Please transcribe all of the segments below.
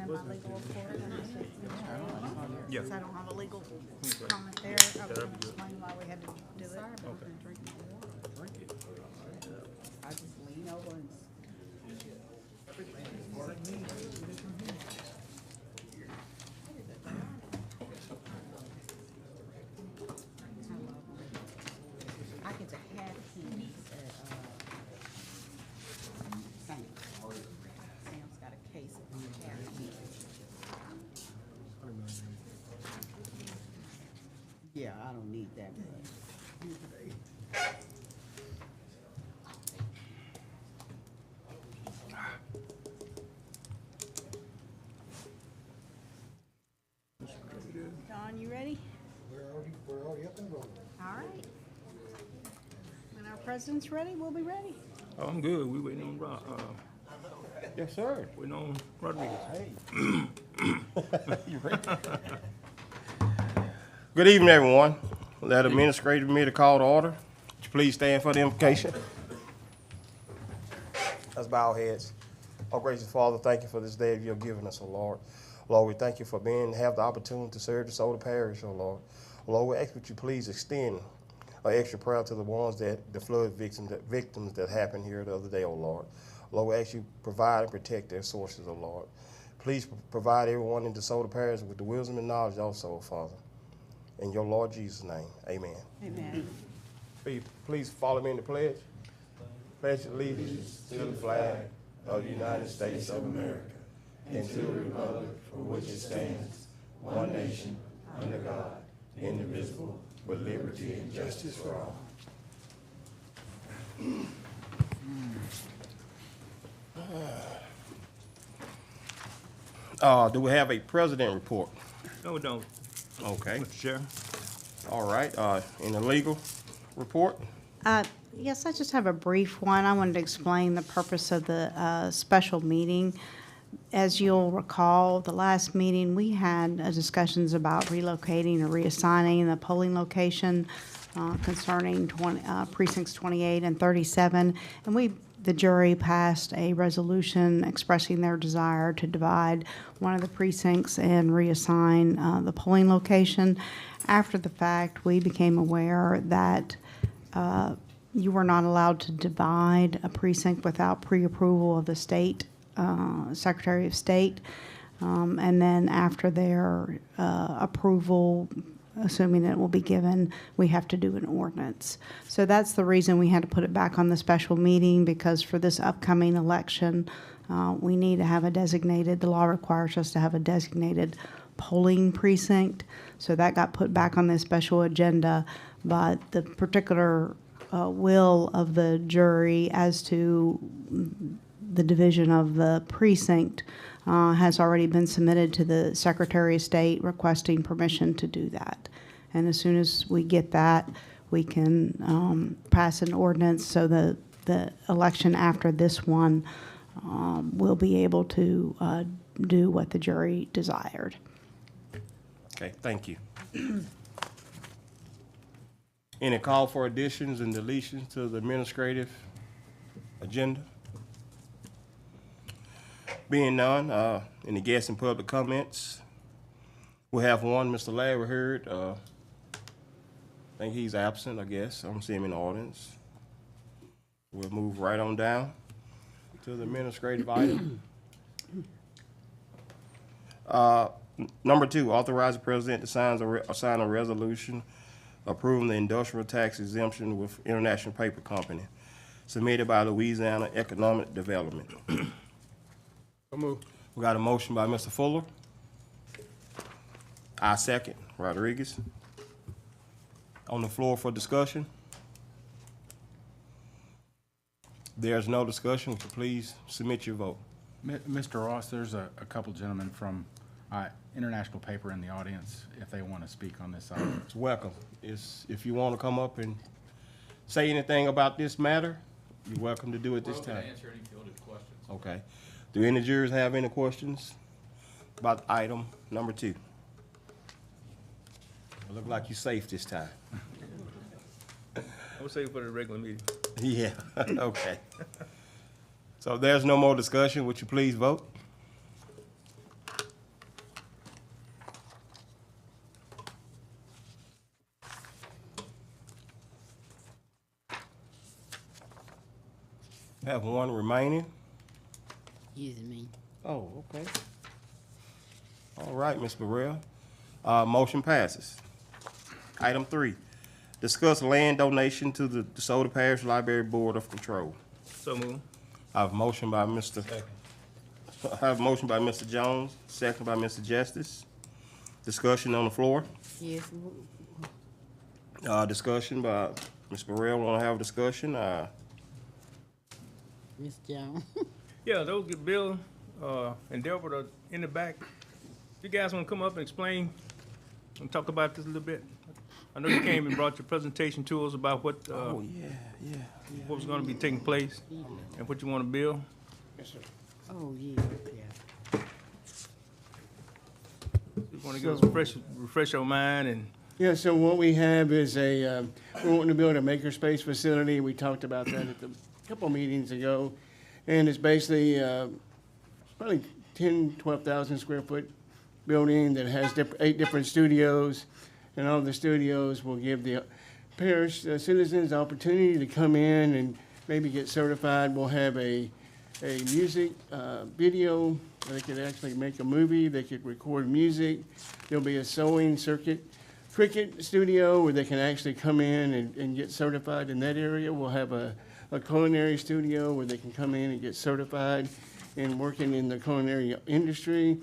one in my legal report. Yeah. Since I don't have a legal comment there, I was gonna explain why we had to do it. Sorry, but I'm gonna drink my water. Drink it. I just lean over and. I get to have keys at, Sam's. Sam's got a case of cat keys. Yeah, I don't need that much. Don, you ready? We're already up and rolling. All right. When our president's ready, we'll be ready. Oh, I'm good. We waiting on Yes, sir. waiting on Rodriguez. Good evening, everyone. Let administrative meeting call to order. Would you please stand for the invocation? Let's bow our heads. Oh, gracious Father, thank you for this day you have given us, oh Lord. Lord, we thank you for have the opportunity to serve DeSoto Parish, oh Lord. Lord, we ask that you please extend an extra prayer to the ones the flood victims that happened here the other day, oh Lord. Lord, we ask you provide and protect their sources, oh Lord. Please provide everyone in DeSoto Parish with the wisdom and knowledge also, Father. In your Lord Jesus' name, amen. Amen. Please follow me in the pledge. Pledge allegiance to the flag of the United States of America and to the republic for which it stands, one nation, under God, indivisible, with liberty and justice for all. Do we have a president report? No, we don't. Okay. Mr. Chair. All right. In the legal report? Yes, I just have a brief one. I wanted to explain the purpose of the special meeting. As you'll recall, the last meeting, we had discussions about relocating or reassigning the polling location concerning precincts 28 and 37. And the jury passed a resolution expressing their desire to divide one of the precincts and reassign the polling location. After the fact, we became aware that you were not allowed to divide a precinct without pre-approval of the state Secretary of State. And then after their approval, assuming it will be given, we have to do an ordinance. So that's the reason we had to put it back on the special meeting, because for this upcoming election, we need to have the law requires us to have a designated polling precinct. So that got put back on this special agenda, but the particular will of the jury as to the division of the precinct has already been submitted to the Secretary of State requesting permission to do that. And as soon as we get that, we can pass an ordinance so the election after this one will be able to do what the jury desired. Okay, thank you. Any call for additions and deletions to the administrative agenda? Being none, any guests and public comments? We have one, Mr. Larry Hurd. I think he's absent, I guess. I don't see him in the audience. We'll move right on down to the administrative item. Number 2, authorize the president to sign a resolution approving the industrial tax exemption with International Paper Company, submitted by Louisiana Economic Development. We got a motion by Mr. Fuller. I second. Rodriguez. On the floor for discussion. There's no discussion. Would you please submit your vote? Mr. Ross, there's a couple gentlemen from International Paper in the audience if they want to speak on this item. It's welcome. If you want to come up and say anything about this matter, you're welcome to do it this time. Answer any fielded questions. Okay. Do any jurors have any questions about item number 2? It look like you're safe this time. I would say for the regular meeting. Yeah, okay. So if there's no more discussion, would you please vote? Have one remaining. Excuse me. Oh, okay. All right, Ms. Burrell. Motion passes. Item 3, discuss land donation to the DeSoto Parish Library Board of Control. So move. I have a motion by Mr. Jones, second by Mr. Justice. Discussion on the floor. Yes, Discussion by Ms. Burrell. Want to have a discussion? Ms. Jones. Yeah, those get Bill, and Delbert are in the back. You guys wanna come up and explain and talk about this a little bit? I know you came and brought your presentation to us about what, Oh, yeah. what was gonna be taking place and what you wanna build. Yes, sir. Oh, yeah, okay. You wanna give us refresh your mind and, Yeah, so what we have is we're wanting to build a makerspace facility. We talked about that at a couple meetings ago. And it's basically probably 12,000 square foot building that has 8 different studios. And all the studios will give the parish citizens the opportunity to come in and maybe get certified. We'll have a music video. They could actually make a movie. They could record music. There'll be a sewing cricket studio where they can actually come in and get certified in that area. We'll have a culinary studio where they can come in and get certified in working in the culinary industry.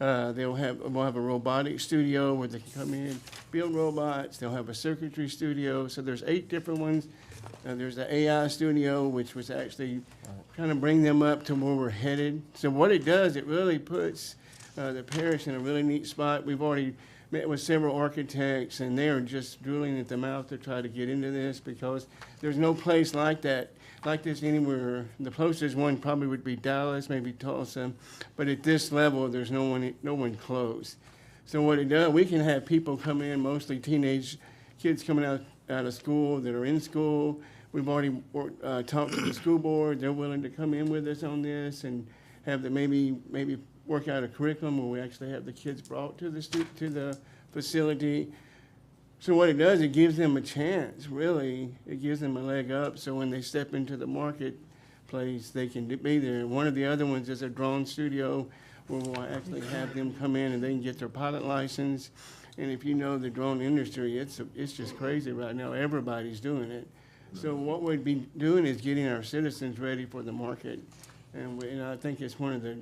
We'll have a robotics studio where they can come in, build robots. They'll have a circuitry studio. So there's 8 different ones. There's the AI studio, which was actually kind of bring them up to where we're headed. So what it does, it really puts the parish in a really neat spot. We've already met with several architects, and they are just drooling at the mouth to try to get into this because there's no place like this anywhere. The closest one probably would be Dallas, maybe Tulsa, but at this level, there's no one close. So what it does, we can have people come in, mostly teenage kids coming out of school that are in school. We've already talked to the school board. They're willing to come in with us on this and have the maybe work out a curriculum where we actually have the kids brought to the facility. So what it does, it gives them a chance, really. It gives them a leg up, so when they step into the marketplace, they can be there. One of the other ones is a drone studio where we'll actually have them come in and they can get their pilot license. And if you know the drone industry, it's just crazy right now. Everybody's doing it. So what we'd be doing is getting our citizens ready for the market. And I think it's one of the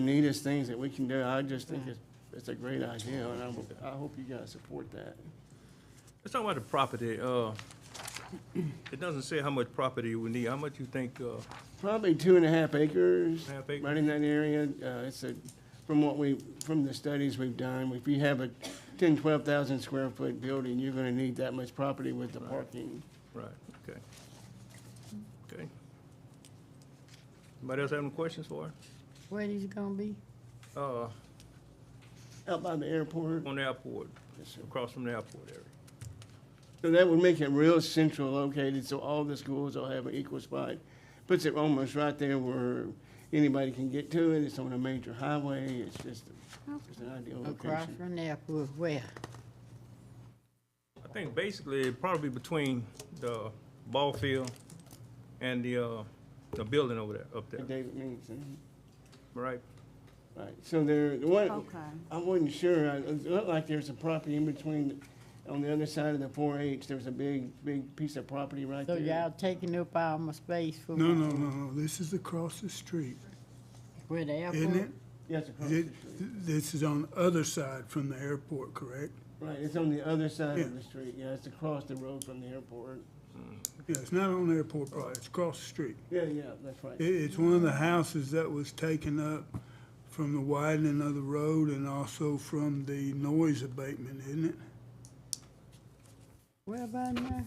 neatest things that we can do. I just think it's a great idea, and I hope you guys support that. let's talk about the property. It doesn't say how much property we need. How much you think, Probably 2.5 acres, 2.5 acres? right in that area. From the studies we've done, if you have a 12,000 square foot building, you're gonna need that much property with the parking. right, okay. Okay. Anybody else have any questions for her? Where is it gonna be? Out by the airport. On the airport, Yes, sir. across from the airport area. So that would make it real central located, so all the schools will have an equal spot. Puts it almost right there where anybody can get to it. It's on a major highway. It's just an ideal Across location. from the airport, where? I think basically it'd probably be between the ball field and the building over there, up there, David Means, right? right. So the one, Okay. I wasn't sure. It looked like there's a property in between, on the other side of the 4-H, there's a big piece of property right So there. y'all taking up all my space for No, my, no, this is across the street, where the airport? isn't it? Yes, across the It- street. This is on the other side from the airport, correct? Right, it's on the other side Yeah. of the street. Yeah, it's across the road from the airport. Yeah, it's not on the airport property, it's across the street. Yeah, that's right. It's one of the houses that was taken up from the widening of the road and also from the noise abatement, isn't it? Where about now?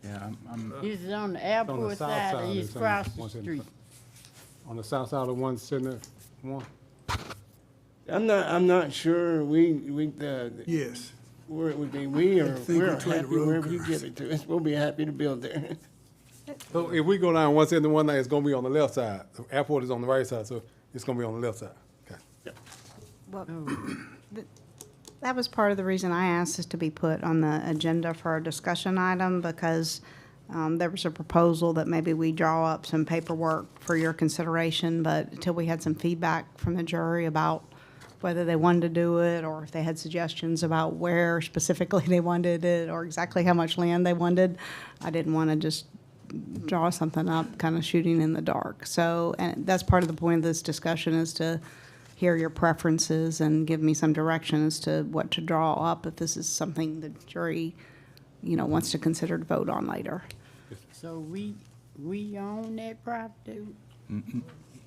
Yeah, I'm Is it on the On the airport south side or side, is it's it on- across the one's in- street? On the south side of one center, one. I'm not sure. Yes. Where it would be. think We're which way the happy road wherever you curves. give it to us. We'll be happy to build there. So if we go down 171, it's gonna be on the left side. The airport is on the right side, so it's gonna be on the left side. Okay. Well, that was part of the reason I asked this to be put on the agenda for a discussion item, because There was a proposal that maybe we draw up some paperwork for your consideration, but until we had some feedback from the jury about whether they wanted to do it, or if they had suggestions about where specifically they wanted it, or exactly how much land they wanted, I didn't want to just draw something up, kind of shooting in the dark. So, and that's part of the point of this discussion, is to hear your preferences and give me some direction as to what to draw up if this is something the jury, wants to consider to vote on later. So we own that property?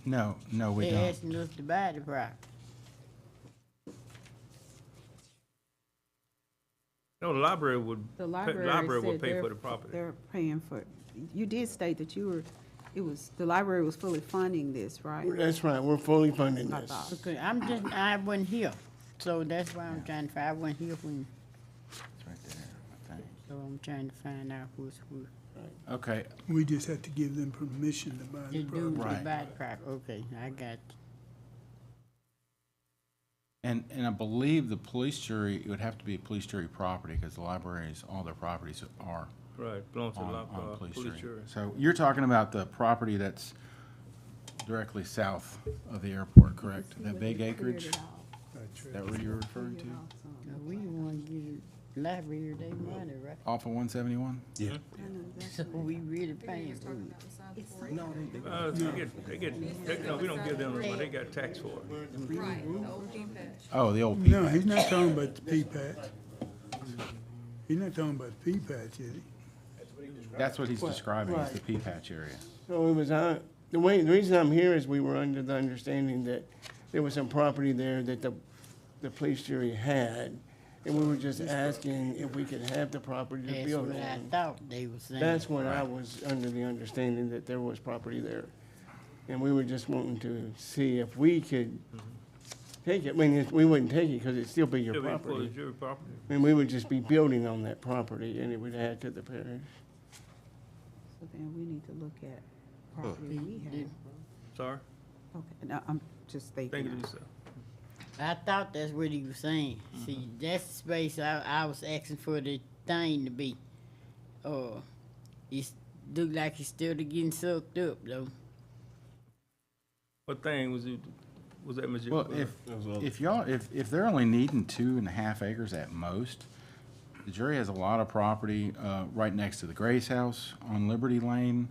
No, we They don't. asking us to buy the property. No, the library would, The library library will said pay for the property. they're paying for, you did state that the library was fully funding this, right? That's right, we're fully funding I this. thought. Okay, I wasn't here, so that's why I'm trying to find, I wasn't here when, It's right there, I think. so I'm trying to find out who's who. Okay, We just have to give them permission to buy To the do, property. to Right. buy the property, okay, I got you. and I believe the police jury, it would have to be a police jury property, because the libraries, all their properties are Right, belongs to the on police police jury. jury. So you're talking about the property that's directly south of the airport, correct? That big acreage? Is that what you're referring to? Now, we want to give the library their money, right? Off of 171? Yeah. So we really paying for it. No, we don't give them the money, they got tax for it. Oh, the old No, P-patch. he's not talking about the P-patch. He's not talking about the P-patch, is he? That's what he's describing, is the P-patch area. So it was, the reason I'm here is we were under the understanding that there was some property there that the police jury had, and we were just asking if we could have the property to That's build what I on. thought they were saying. That's when I was under the understanding that there was property there. And we were just wanting to see if we could take it. I mean, we wouldn't take it because it'd still be your Still be for the property. jury property. And we would just be building on that property, and it would add to the parish. So then we need to look at property we have. Sorry, Okay, now, I'm just thank you, thinking. Lisa. I thought that's what he was saying. See, that's the space I was asking for the thing to be. It looked like it's still getting sucked up though. What thing was that, Mr. Well, if they're only needing 2.5 acres at most, the jury has a lot of property, right next to the Grace House on Liberty Lane.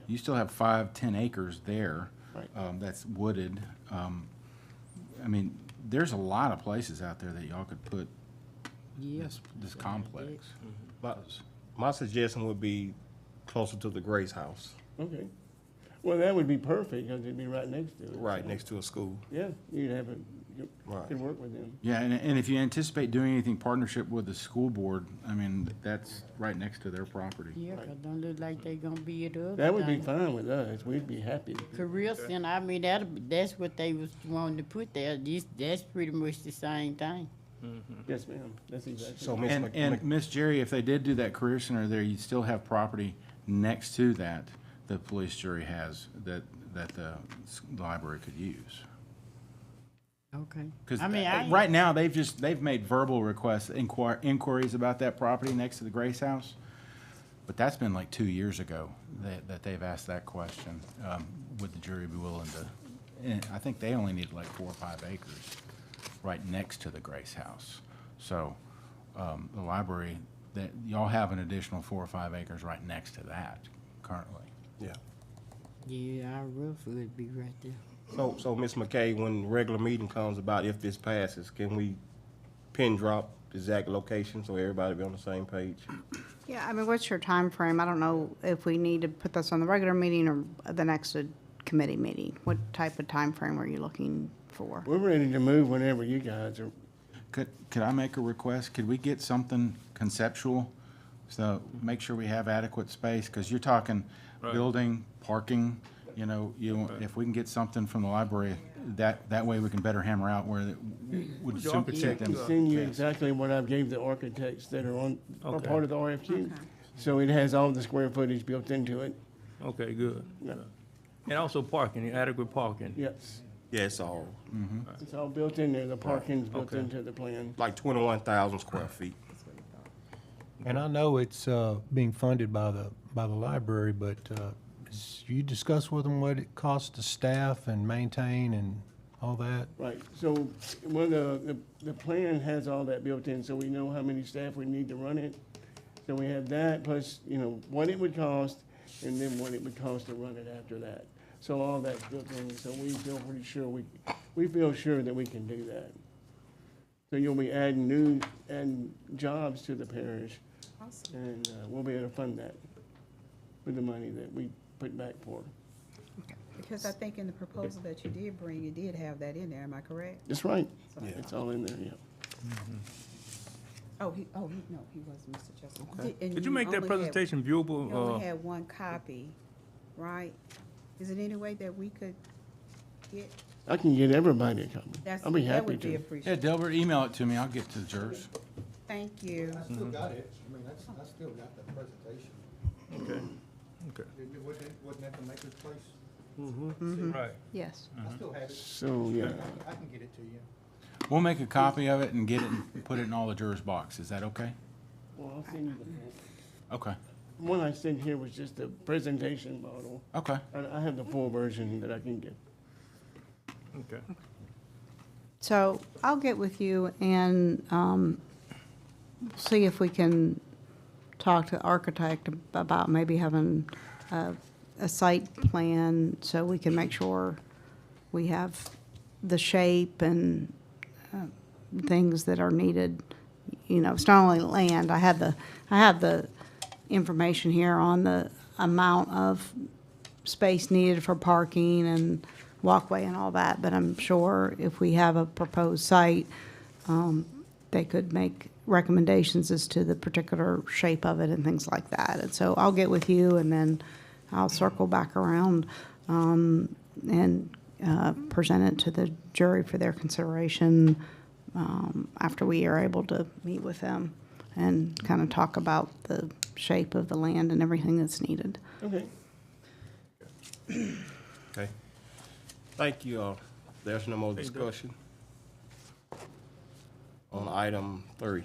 You still have 5-10 acres there. Right. That's wooded. I mean, there's a lot of places out there that y'all could put Yeah. this complex. My suggestion would be closer to the Grace House, Okay. Well, that would be perfect, because it'd be right next to it. right next to a school. Yeah, you'd have it, you Right. could work with them. Yeah, and if you anticipate doing anything partnership with the school board, I mean, that's right next to their property. Yeah, 'cause don't look like they gonna be at the other That would be thing. fine with us, we'd be happy. Career center, I mean, that's what they was wanting to put there. That's pretty much the same thing. Yes, ma'am, that's exactly. So, Ms. And Miss Jerry, if they did do that career center there, you'd still have property next to that the police jury has that the library could use. Okay. Because I mean, right now, they've made verbal requests, inquiries about that property next to the Grace House. But that's been like 2 years ago that they've asked that question. Would the jury be willing to, and I think they only need like 4 or 5 acres right next to the Grace House. So, the library, that y'all have an additional 4 or 5 acres right next to that currently. Yeah. Yeah, our roof would be right there. So Ms. McKay, when regular meeting comes about, if this passes, can we pin drop the exact location so everybody be on the same page? Yeah, I mean, what's your time frame? I don't know if we need to put this on the regular meeting or the next committee meeting. What type of time frame are you looking for? We're ready to move whenever you guys are. Could I make a request? Could we get something conceptual? So make sure we have adequate space, because you're talking Right. building, parking, if we can get something from the library, that way we can better hammer out where it would The suit architect them. can Send you exactly what I've gave the architects that are are Okay. part of the RFQ. So it has all the square footage built into it. Okay, good. Yeah. And also parking, adequate parking. Yes, Yeah, it's all it's all built in there, the parking's built Okay. into the plan. like 21,000 square feet. And I know it's being funded by the library, but you discuss with them what it costs to staff and maintain and all that? Right, so, well, the plan has all that built in, so we know how many staff we need to run it. So we have that, plus, you know, what it would cost, and then what it would cost to run it after that. So all that's built in, so we feel pretty sure we feel sure that we can do that. So you'll be adding jobs to the parish, Awesome. and we'll be able to fund that with the money that we put back for. Because I think in the proposal that you did bring, you did have that in there, am I correct? That's right, So- it's all in there, yeah. No, he wasn't, Mr. Justin. Okay. And Did you make that only had- presentation viewable? You only had one copy, right? Is it any way that we could get, I can get everybody a copy. that's, I'll be that happy would be to. Yeah, appreciated. Delbert, email it to me. I'll get to the jurors. Thank you. I still got it. I mean, I still got the presentation. Okay, okay, Wasn't that the maker's place? right. Yes. I still have it. So, yeah, I can get it to you. We'll make a copy of it and get it and put it in all the jurors' boxes. Is that okay? well, I'll send you the, Okay, one I sent here was just a presentation model. okay. I have the full version that I can get. Okay. So I'll get with you and see if we can talk to the architect about maybe having a site plan so we can make sure we have the shape and things that are needed. You know, it's not only land. I have the information here on the amount of space needed for parking and walkway and all that, but I'm sure if we have a proposed site, they could make recommendations as to the particular shape of it and things like that. And so I'll get with you and then I'll circle back around and present it to the jury for their consideration after we are able to meet with them and kind of talk about the shape of the land and everything that's needed. Okay. Okay. Thank you all. There's no more discussion on item 3.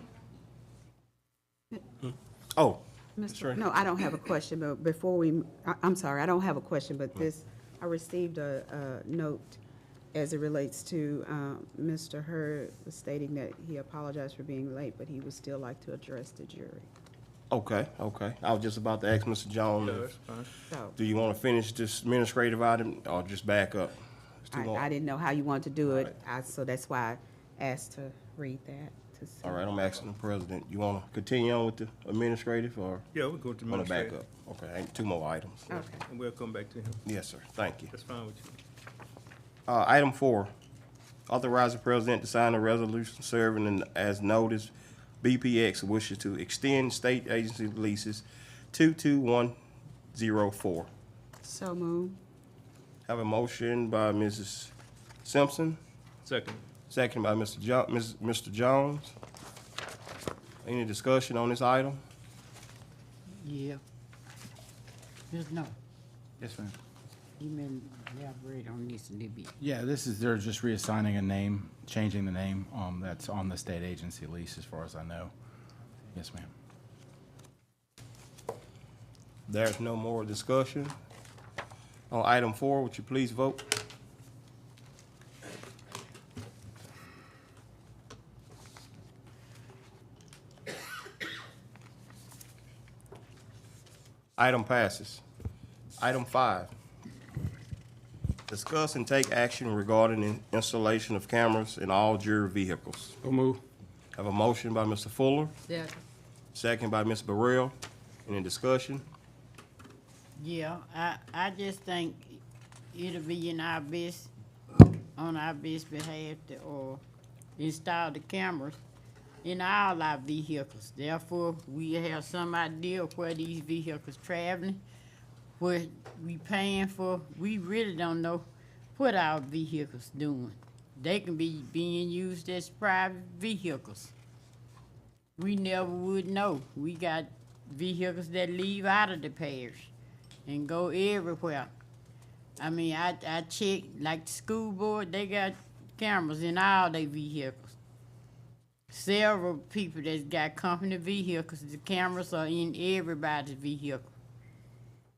Oh, Mr. No, I don't have a question, but before I'm sorry, I don't have a question, but I received a note as it relates to Mr. Hurd stating that he apologized for being late, but he would still like to address the jury. okay. I was just about to ask Mr. Jones, Yeah, that's fine. So do you want to finish this administrative item or just back up? It's too long. I didn't know how you wanted to do it, so that's why I asked to read that. To see. All right, I'm asking the president, you want to continue on with the administrative or Yeah, we'll go to want to back administrative. up? Okay, ain't 2 more items. Okay. And we'll come back to him. Yes, sir, thank you. That's fine with you. Item 4, authorize the president to sign a resolution serving as notice BPX wishes to extend state agency leases 22104. So move. Have a motion by Mrs. Simpson, Second. second by Mr. Jones. Any discussion on this item? Yeah. Just no. Yes, ma'am. You mean elaborate on this a little bit. Yeah, they're just reassigning a name, changing the name, that's on the state agency lease as far as I know. Yes, ma'am. There's no more discussion. On item 4, would you please vote? Item passes. Item 5, discuss and take action regarding the installation of cameras in all jury vehicles. So move. Have a motion by Mr. Fuller, Yeah. second by Ms. Burrell. Any discussion? Yeah, I just think it'll be in our best, on our best behalf to, install the cameras in all our vehicles. Therefore, we have some idea of where these vehicles traveling, what we paying for. We really don't know what our vehicles doing. They can be being used as private vehicles. We never would know. We got vehicles that leave out of the parish and go everywhere. I mean, I checked, like the school board, they got cameras in all their vehicles. several people that's got company vehicles. The cameras are in everybody's vehicle.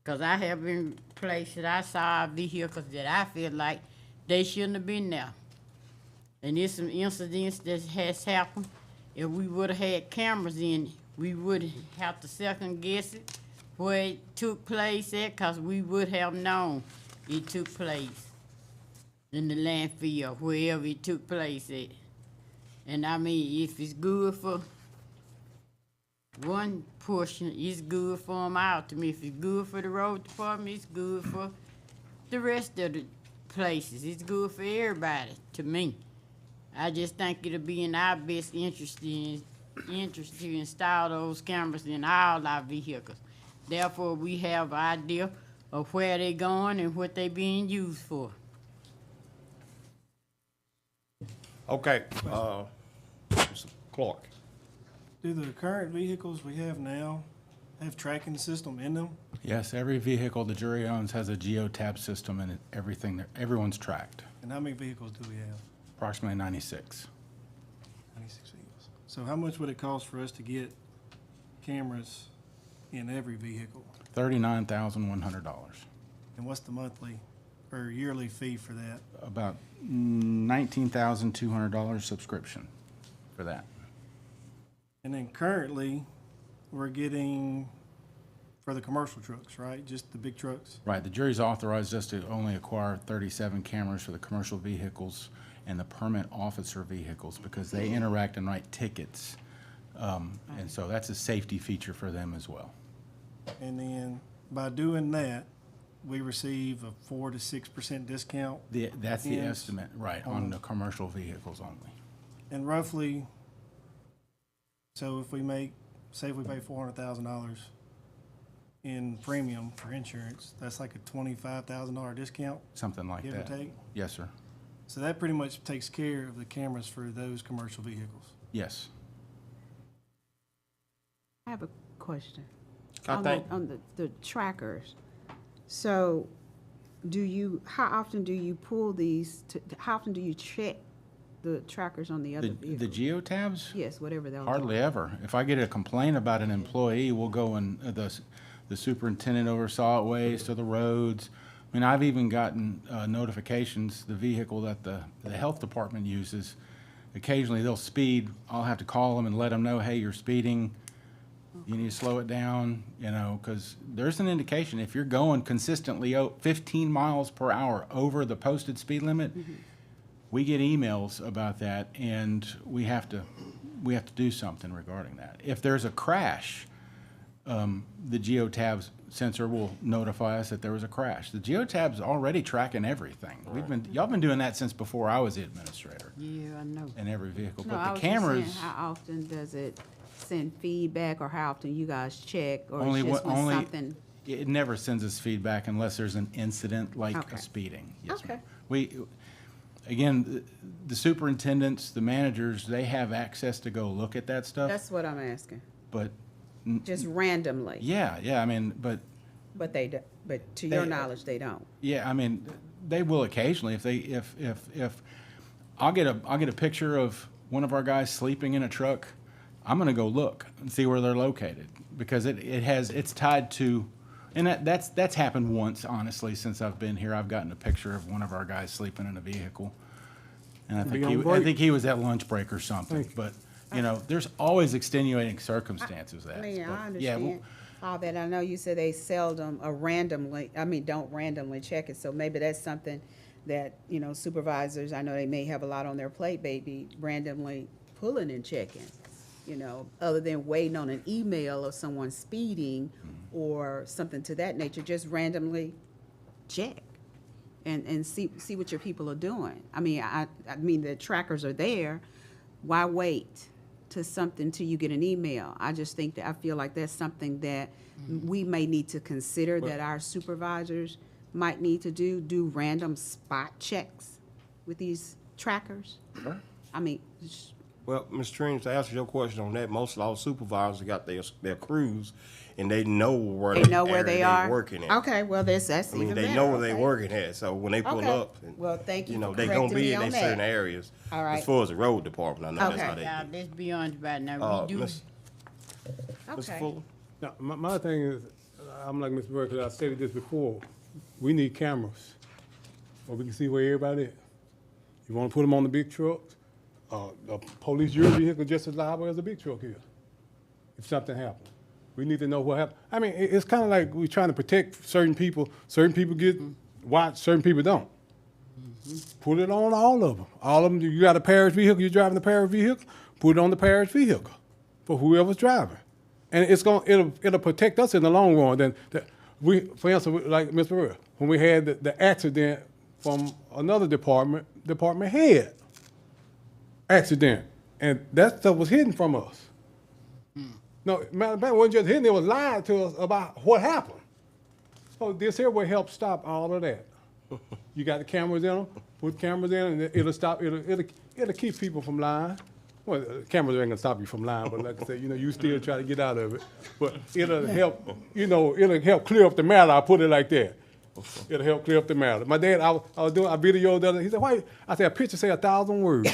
Cause I have been places, I saw vehicles that I feel like they shouldn't have been there. And there's some incidents that has happened. If we would've had cameras in it, we wouldn't have to second guess it where it took place at, cause we would have known it took place in the landfill, wherever it took place at. And I mean, if it's good for one portion, it's good for them all to me. If it's good for the road department, it's good for the rest of the places. It's good for everybody, to me. I just think it'll be in our best interest to install those cameras in all our vehicles. Therefore, we have an idea of where they going and what they being used for. Okay, Mr. Clark. Do the current vehicles we have now have tracking system in them? Yes, every vehicle the jury owns has a geotab system and everyone's tracked. And how many vehicles do we have? Approximately 96. 96 vehicles. So how much would it cost for us to get cameras in every vehicle? $39,100. And what's the monthly or yearly fee for that? About $19,200 subscription for that. And then currently, we're getting for the commercial trucks, right? Just the big trucks? Right, the jury's authorized us to only acquire 37 cameras for the commercial vehicles and the permit officer vehicles because they interact and write tickets. And so that's a safety feature for them as well. And then by doing that, we receive a 4 to 6% discount. That's the Yes. estimate, right, on the commercial vehicles only. And roughly, so if we make, say if we pay $400,000 in premium for insurance, that's like a $25,000 discount, Something like give or that. take. Yes, sir. So that pretty much takes care of the cameras for those commercial vehicles. Yes. I have a question. I think, On the trackers. So how often do you pull these, how often do you check the trackers on the other The vehicles? geotabs? Yes, whatever they'll. Hardly ever. If I get a complaint about an employee, we'll go and the superintendent over solid waste or the roads. I mean, I've even gotten notifications, the vehicle that the health department uses, occasionally they'll speed. I'll have to call them and let them know, hey, you're speeding. You need to slow it down, you know, because there's an indication if you're going consistently 15 miles per hour over the posted speed limit, we get emails about that, and we have to do something regarding that. If there's a crash, the geotabs sensor will notify us that there was a crash. The geotab's already tracking everything. Y'all been doing that since before I was the administrator Yeah, I know. in every vehicle. No, But I the was just saying, cameras, how often does it send feedback, or how often you guys check, or Only it's just what- when only- something? it never sends us feedback unless there's an incident like Okay. a speeding. Yes, ma'am. Okay. Again, the superintendents, the managers, they have access to go look at that stuff, That's what I'm asking. but, Just randomly, yeah, I mean, but but but to your They- knowledge, they don't. yeah, I mean, they will occasionally if I'll get a picture of one of our guys sleeping in a truck, I'm gonna go look and see where they're located because it's tied to, and that's happened once, honestly, since I've been here. I've gotten a picture of one of our guys sleeping in a vehicle. And I Be on think break. he was at lunch break or something, but, you know, there's always extenuating circumstances I that. mean, but, I yeah, understand all that. I know you said they seldom don't randomly check it, so maybe that's something that, you know, supervisors, I know they may have a lot on their plate, maybe randomly pulling and checking, you know, other than waiting on an email of someone speeding or something to that nature, just randomly check and see what your people are doing. I mean, I mean, the trackers are there. Why wait to something till you get an email? I just think that, I feel like that's something that we may need to consider, that our supervisors might need to do random spot checks with these trackers. I mean, Well, Ms. Trina, to answer your question on that, most of our supervisors got their crews, and they know where They know where they are? working at. Okay, well, that's I even mean, better. they know where they okay. working at, so when they pull Okay. up, and, Well, thank you for they gonna correcting be me in on certain that. areas. All right. As far as the road department, I know that's Okay. how they Now, do. let's be honest about it now. We do, Mr. Okay. Fuller? Now, my thing is, I'm like Mr. Burke, 'cause I stated this before, we need cameras, where we can see where everybody is. You wanna put them on the big trucks, the police, your vehicle just as liable as a big truck is, if something happens. We need to know what happened. I mean, it's kinda like we're trying to protect certain people get watched, certain people don't. Put it on all of them. All of them, you got a parish vehicle, you're driving the parish vehicle, put it on the parish vehicle for whoever's driving. And it'll protect us in the long run. Then for instance, like Mr. Burr, when we had the accident from another department head accident, and that stuff was hidden from us. No, matter of fact, it wasn't just hidden, it was lied to us about what happened. So this here will help stop all of that. You got the cameras in them, put cameras in, and it'll stop, it'll keep people from lying. Well, cameras ain't gonna stop you from lying, but like I said, you still try to get out of it. But it'll help, it'll help clear up the matter, I'll put it like that. It'll help clear up the matter. My dad, I was doing a video the other, he said, why? I said, a picture say 1,000 words.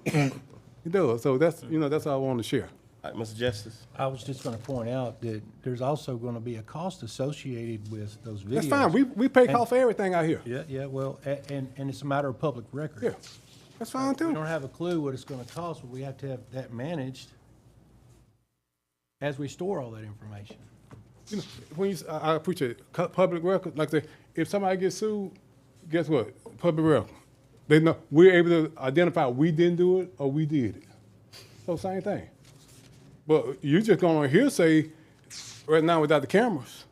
He does, so that's all I want to share. All right, Mr. Justice? I was just gonna point out that there's also gonna be a cost associated with those videos. That's fine, we pay cost for everything out here. Yeah, well, and it's a matter of public record. Yeah, that's fine We too. don't have a clue what it's gonna cost, but we have to have that managed as we store all that information. I appreciate it. Public record, like I say, if somebody gets sued, guess what? Public record. They know, we're able to identify we didn't do it or we did it. So same thing. But you just gonna hearsay right now without the cameras.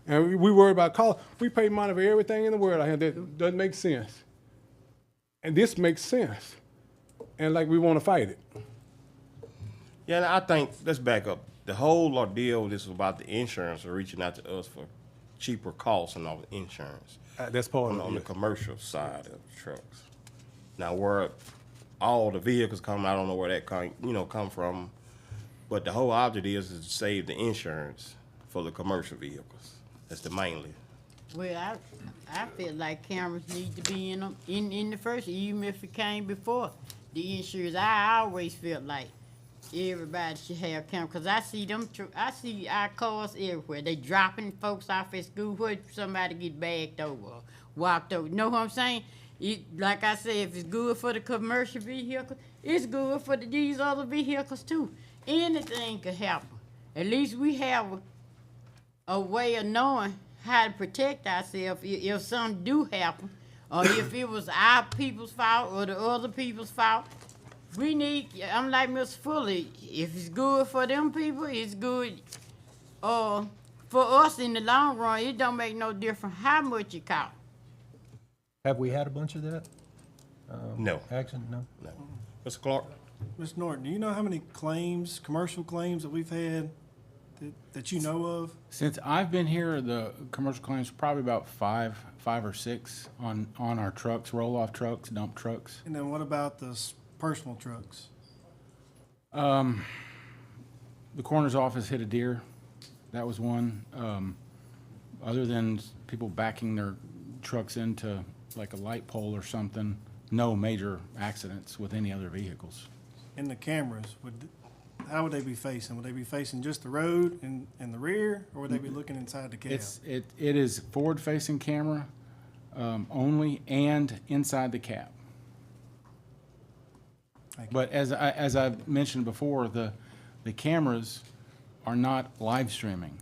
And we worry about cost. We pay money for everything in the world out here that doesn't make sense. And this makes sense. And like we wanna fight it. Yeah, and I think, let's back up. The whole ordeal, this is about the insurance, or reaching out to us for cheaper costs and all the insurance. That's part of on the it. commercial side of trucks. Now, where all the vehicles come, I don't know where that come from, but the whole object is to save the insurance for the commercial vehicles. That's the mainly. well, I feel like cameras need to be in them, in the first, even if it came before the insurance. I always felt like everybody should have cameras, cause I see our cars everywhere. They dropping folks off at school, where somebody get bagged over, walked over. You know what I'm saying? Like I said, if it's good for the commercial vehicle, it's good for these other vehicles too. Anything could happen. At least we have a way of knowing how to protect ourselves if something do happen, or if it was our people's fault or the other people's fault. We need, I'm like Miss Fuller, if it's good for them people, it's good. For us in the long run, it don't make no difference how much it costs. Have we had a bunch of that? No. Accident, no? No. Mr. Clark? Ms. Norton, do you know how many claims, commercial claims that we've had that you know of? Since I've been here, the commercial claims probably about five or six on our trucks, roll-off trucks, dump trucks. And then what about the personal trucks? The coroner's office hit a deer. That was one. Other than people backing their trucks into like a light pole or something, no major accidents with any other vehicles. And the cameras, how would they be facing? Would they be facing just the road and the rear, or would they be looking inside the cab? It is forward-facing camera only and inside the cab. Thank you. But as I mentioned before, the cameras are not live streaming.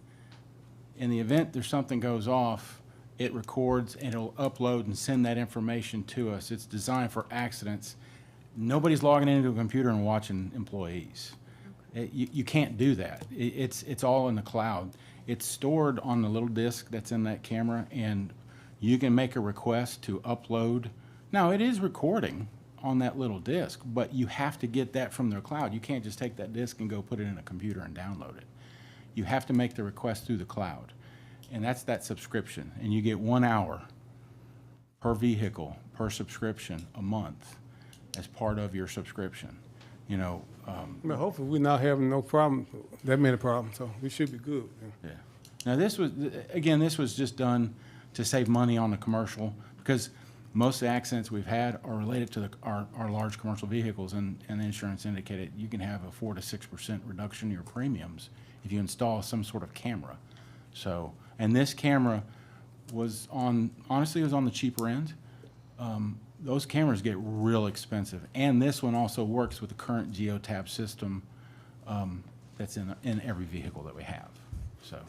In the event there's something goes off, it records and it'll upload and send that information to us. It's designed for accidents. Nobody's logging into a computer and watching employees. You can't do that. It's all in the cloud. It's stored on the little disk that's in that camera, and you can make a request to upload. Now, it is recording on that little disk, but you have to get that from their cloud. You can't just take that disk and go put it in a computer and download it. You have to make the request through the cloud, and that's that subscription. And you get 1 hour per vehicle, per subscription a month as part of your subscription. you know, Well, hopefully we're not having no problem, that many problems, so we should be good. yeah. Now, this was just done to save money on the commercial, because most of the accidents we've had are related to our large commercial vehicles, and the insurance indicated you can have a 4 to 6% reduction in your premiums if you install some sort of camera. So, and this camera honestly, it was on the cheaper end. Those cameras get real expensive, and this one also works with the current geotab system that's in every vehicle that we have, so.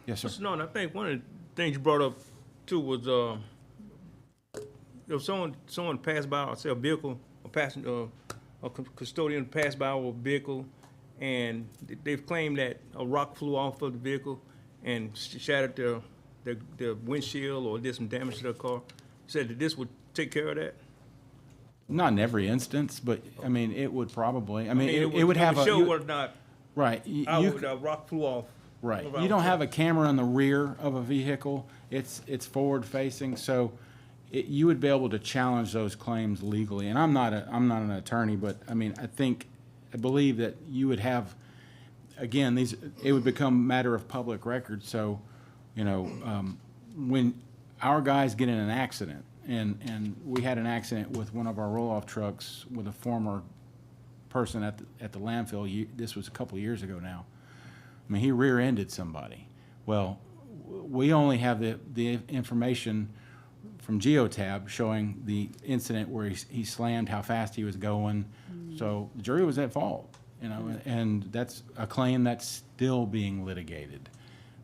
Yes, sir. Mr. Norton, I think one of the things you brought up too was, if someone passed by, or say a vehicle, a passenger, a custodian passed by our vehicle, and they've claimed that a rock flew off of the vehicle and shattered their windshield or did some damage to their car, said that this would take care of that? Not in every instance, but, I mean, it would probably, I mean, it would have a. show whether or not Right. how a rock flew off. Right. around You don't the- have a camera in the rear of a vehicle. It's forward facing, so you would be able to challenge those claims legally. And I'm not an attorney, but I mean, I believe that you would have, again, it would become a matter of public record. So, you know, when our guys get in an accident, and we had an accident with one of our roll-off trucks with a former person at the landfill. This was a couple of years ago now. I mean, he rear-ended somebody. Well, we only have the information from Geotab showing the incident where he slammed, how fast he was going. So the jury was at fault, you know, and that's a claim that's still being litigated.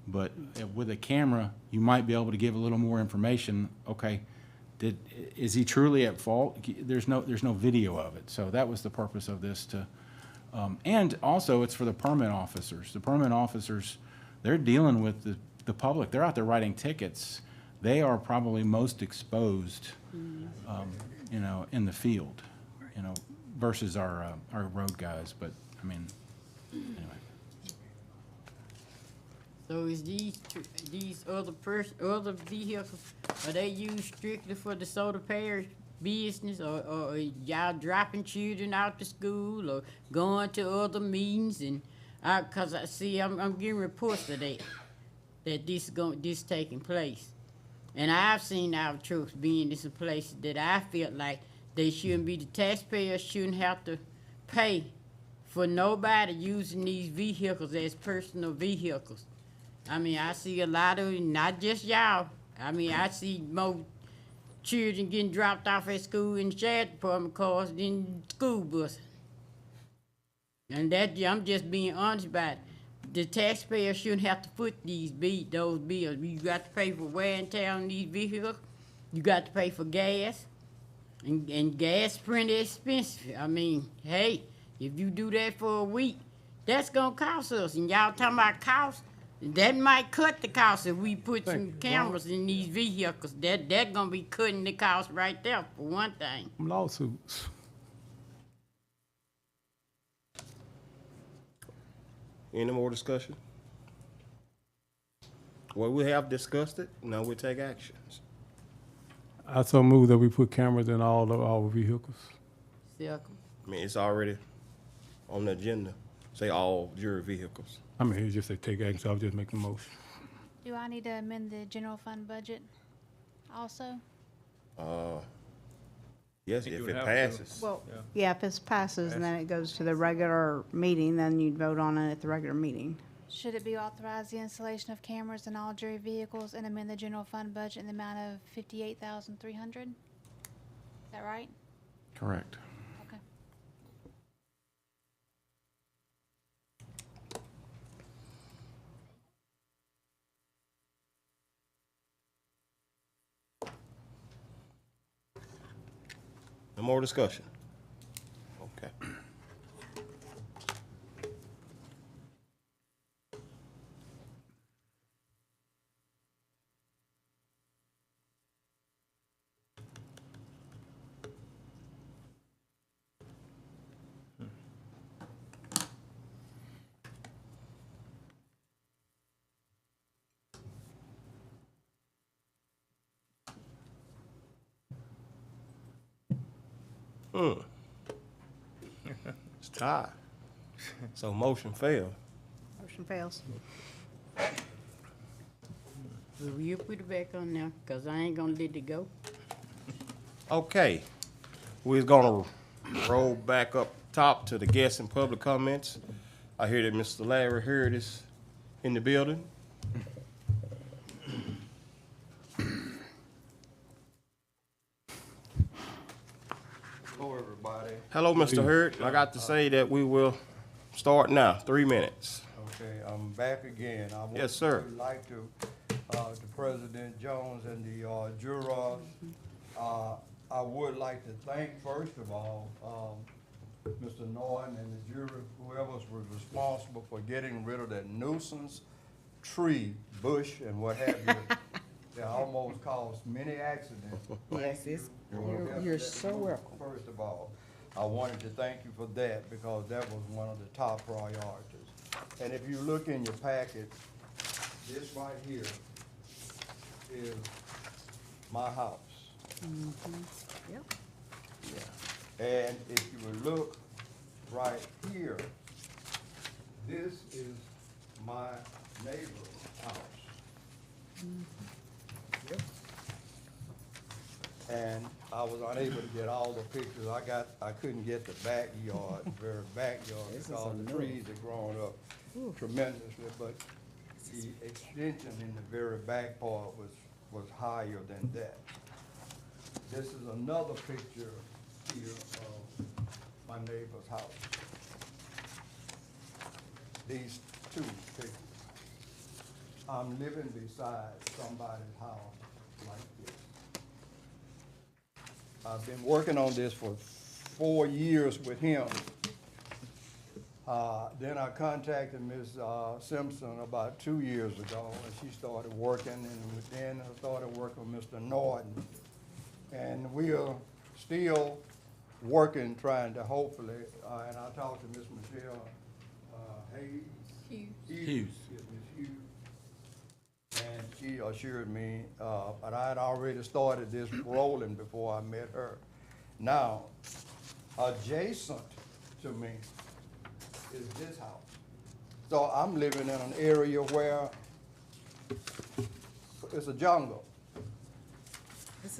But with a camera, you might be able to give a little more information. Okay, is he truly at fault? There's no video of it. So that was the purpose of this and also it's for the permit officers. The permit officers, they're dealing with the public. They're out there writing tickets. They are probably most exposed, you know, in the field, you know, versus our road guys. But I mean, anyway. So is these other vehicles, are they used strictly for the DeSoto Parish business, or y'all dropping children out to school, or going to other meetings? And cause I see I'm getting reports of that this taking place, and I've seen our trucks being in some places that I feel like they shouldn't be. The taxpayers shouldn't have to pay for nobody using these vehicles as personal vehicles. I mean, I see a lot of, not just y'all. I mean, I see more children getting dropped off at school in sheriff department cars than school buses. And I'm just being honest about it. The taxpayer shouldn't have to foot those bills. You got to pay for wear and tear on these vehicles. You got to pay for gas. And gas pretty expensive. I mean, hey, if you do that for a week, that's gonna cost us. And y'all talking about cost? That might cut the cost if we put some cameras in these vehicles. That gonna be cutting the cost right there, for one thing. Lawsuits. Any more discussion? Well, we have discussed it. Now we take actions. I so move that we put cameras in all of our vehicles. Second. I mean, it's already on the agenda. Say all jury vehicles. I mean, it's just they take action, so I'll just make the motion. Do I need to amend the general fund budget also? Yes, think you if would it have to. passes. Well, yeah, if it passes, and then it goes to the regular meeting, then you'd vote on it at the regular meeting. Should it be authorized the installation of cameras in all jury vehicles and amend the general fund budget in the amount of $58,300? Is that right? Correct. Okay. No more discussion? Okay. It's tied. So motion failed. Motion fails. Will you put it back on there? Cause I ain't gonna let it go. Okay, we're gonna roll back up top to the guests and public comments. I hear that Mr. Larry Hurd is in the building. Hello, everybody. Hello, Mr. Hurd. I got to say that we will start now, 3 minutes. Okay, I'm back again. Yes, sir. Would like to President Jones and the jurors, I would like to thank, first of all, Mr. Norton and the jury, whoever was responsible for getting rid of that nuisance tree, bush, and what have you. They almost caused many accidents. Yes, you're so welcome. First of all, I wanted to thank you for that because that was one of the top priorities. And if you look in your packet, this right here is my house. Yep. Yeah. And if you would look right here, this is my neighbor's house. Yep. And I was unable to get all the pictures. I couldn't get the backyard, very backyard, because the trees had grown up tremendously, but the extension in the very back part was higher than that. This is another picture here of my neighbor's house. These two pictures. I'm living beside somebody's house like this. I've been working on this for 4 years with him. Then I contacted Ms. Simpson about 2 years ago, and she started working, and then I started working with Mr. Norton. And we are still working, trying to hopefully, and I talked to Ms. Michelle Hughes. Yes, Ms. Hughes. And she assured me, but I had already started this rolling before I met her. Now, adjacent to me is this house. So I'm living in an area where it's a jungle.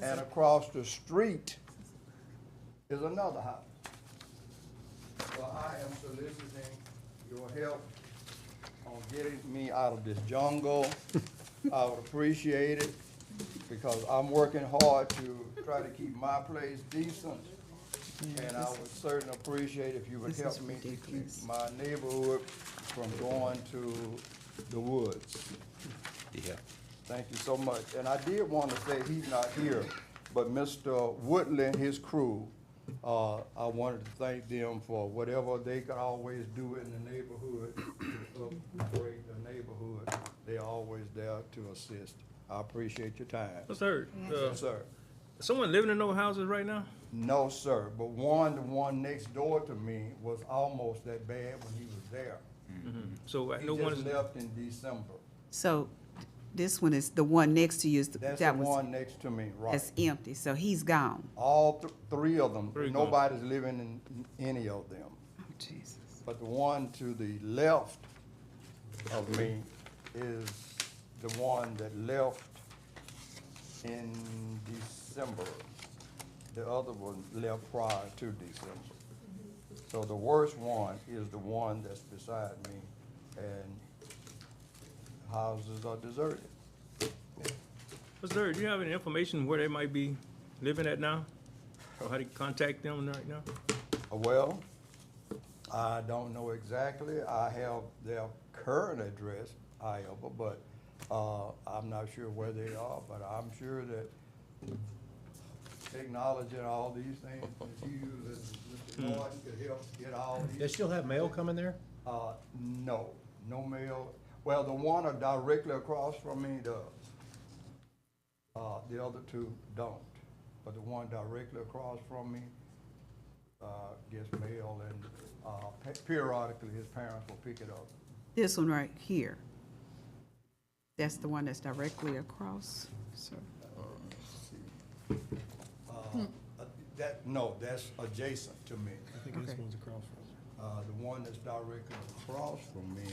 And across the street is another house. So I am soliciting your help on getting me out of this jungle. I would appreciate it because I'm working hard to try to keep my place decent. And I would certainly appreciate if you would help me to keep my neighborhood from going to the woods. Yeah. Thank you so much. And I did want to say, he's not here, but Mr. Woodley and his crew, I wanted to thank them for whatever they could always do in the neighborhood to upgrade the neighborhood. They're always there to assist. I appreciate your time. Yes, sir. Yes, sir. Someone living in those houses right now? No, sir, but the one next door to me was almost that bad when he was there. So He no one is. just left in December. So this one is the one next to you, is That's the that was, one next to me, right. that's empty, so he's gone. All three of them, Three gone. nobody's living in any of them. Oh, Jesus. But the one to the left of me is the one that left in December. The other one left prior to December. So the worst one is the one that's beside me, and houses are deserted. But sir, do you have any information where they might be living at now? Or how to contact them right now? Well, I don't know exactly. I have their current address, however, but I'm not sure where they are, but I'm sure that technology and all these things is used, and Mr. Norton could help get all They these. still have mail coming there? No mail. Well, the one directly across from me does. The other two don't. But the one directly across from me gets mail, and periodically his parents will pick it up. This one right here. That's the one that's directly across, sir. No, that's adjacent to me. I think this one's across from. The one that's directly across from me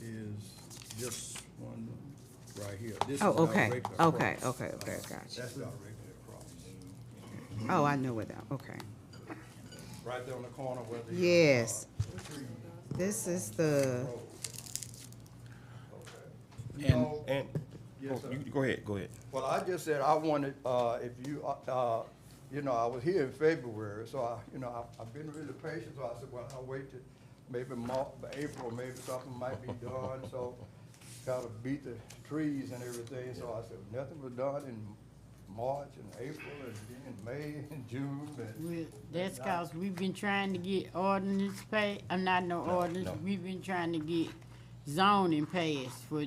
is this one right here. This Oh, is okay, directly okay, across. okay, gotcha. That's directly across. Oh, I know where that, okay. Right there on the corner where the. Yes. This is the, And, Yes, sir. go ahead, go ahead. Well, I just said I wanted, if you, you know, I was here in February, so I've been really patient, so I said, well, I'll wait till maybe April, maybe something might be done, so kind of beat the trees and everything, so I said, nothing was done in March and April and then May and June and. Well, that's cause we've been trying to get ordinance I'm not no ordinance, we've been trying to get zoning passed for,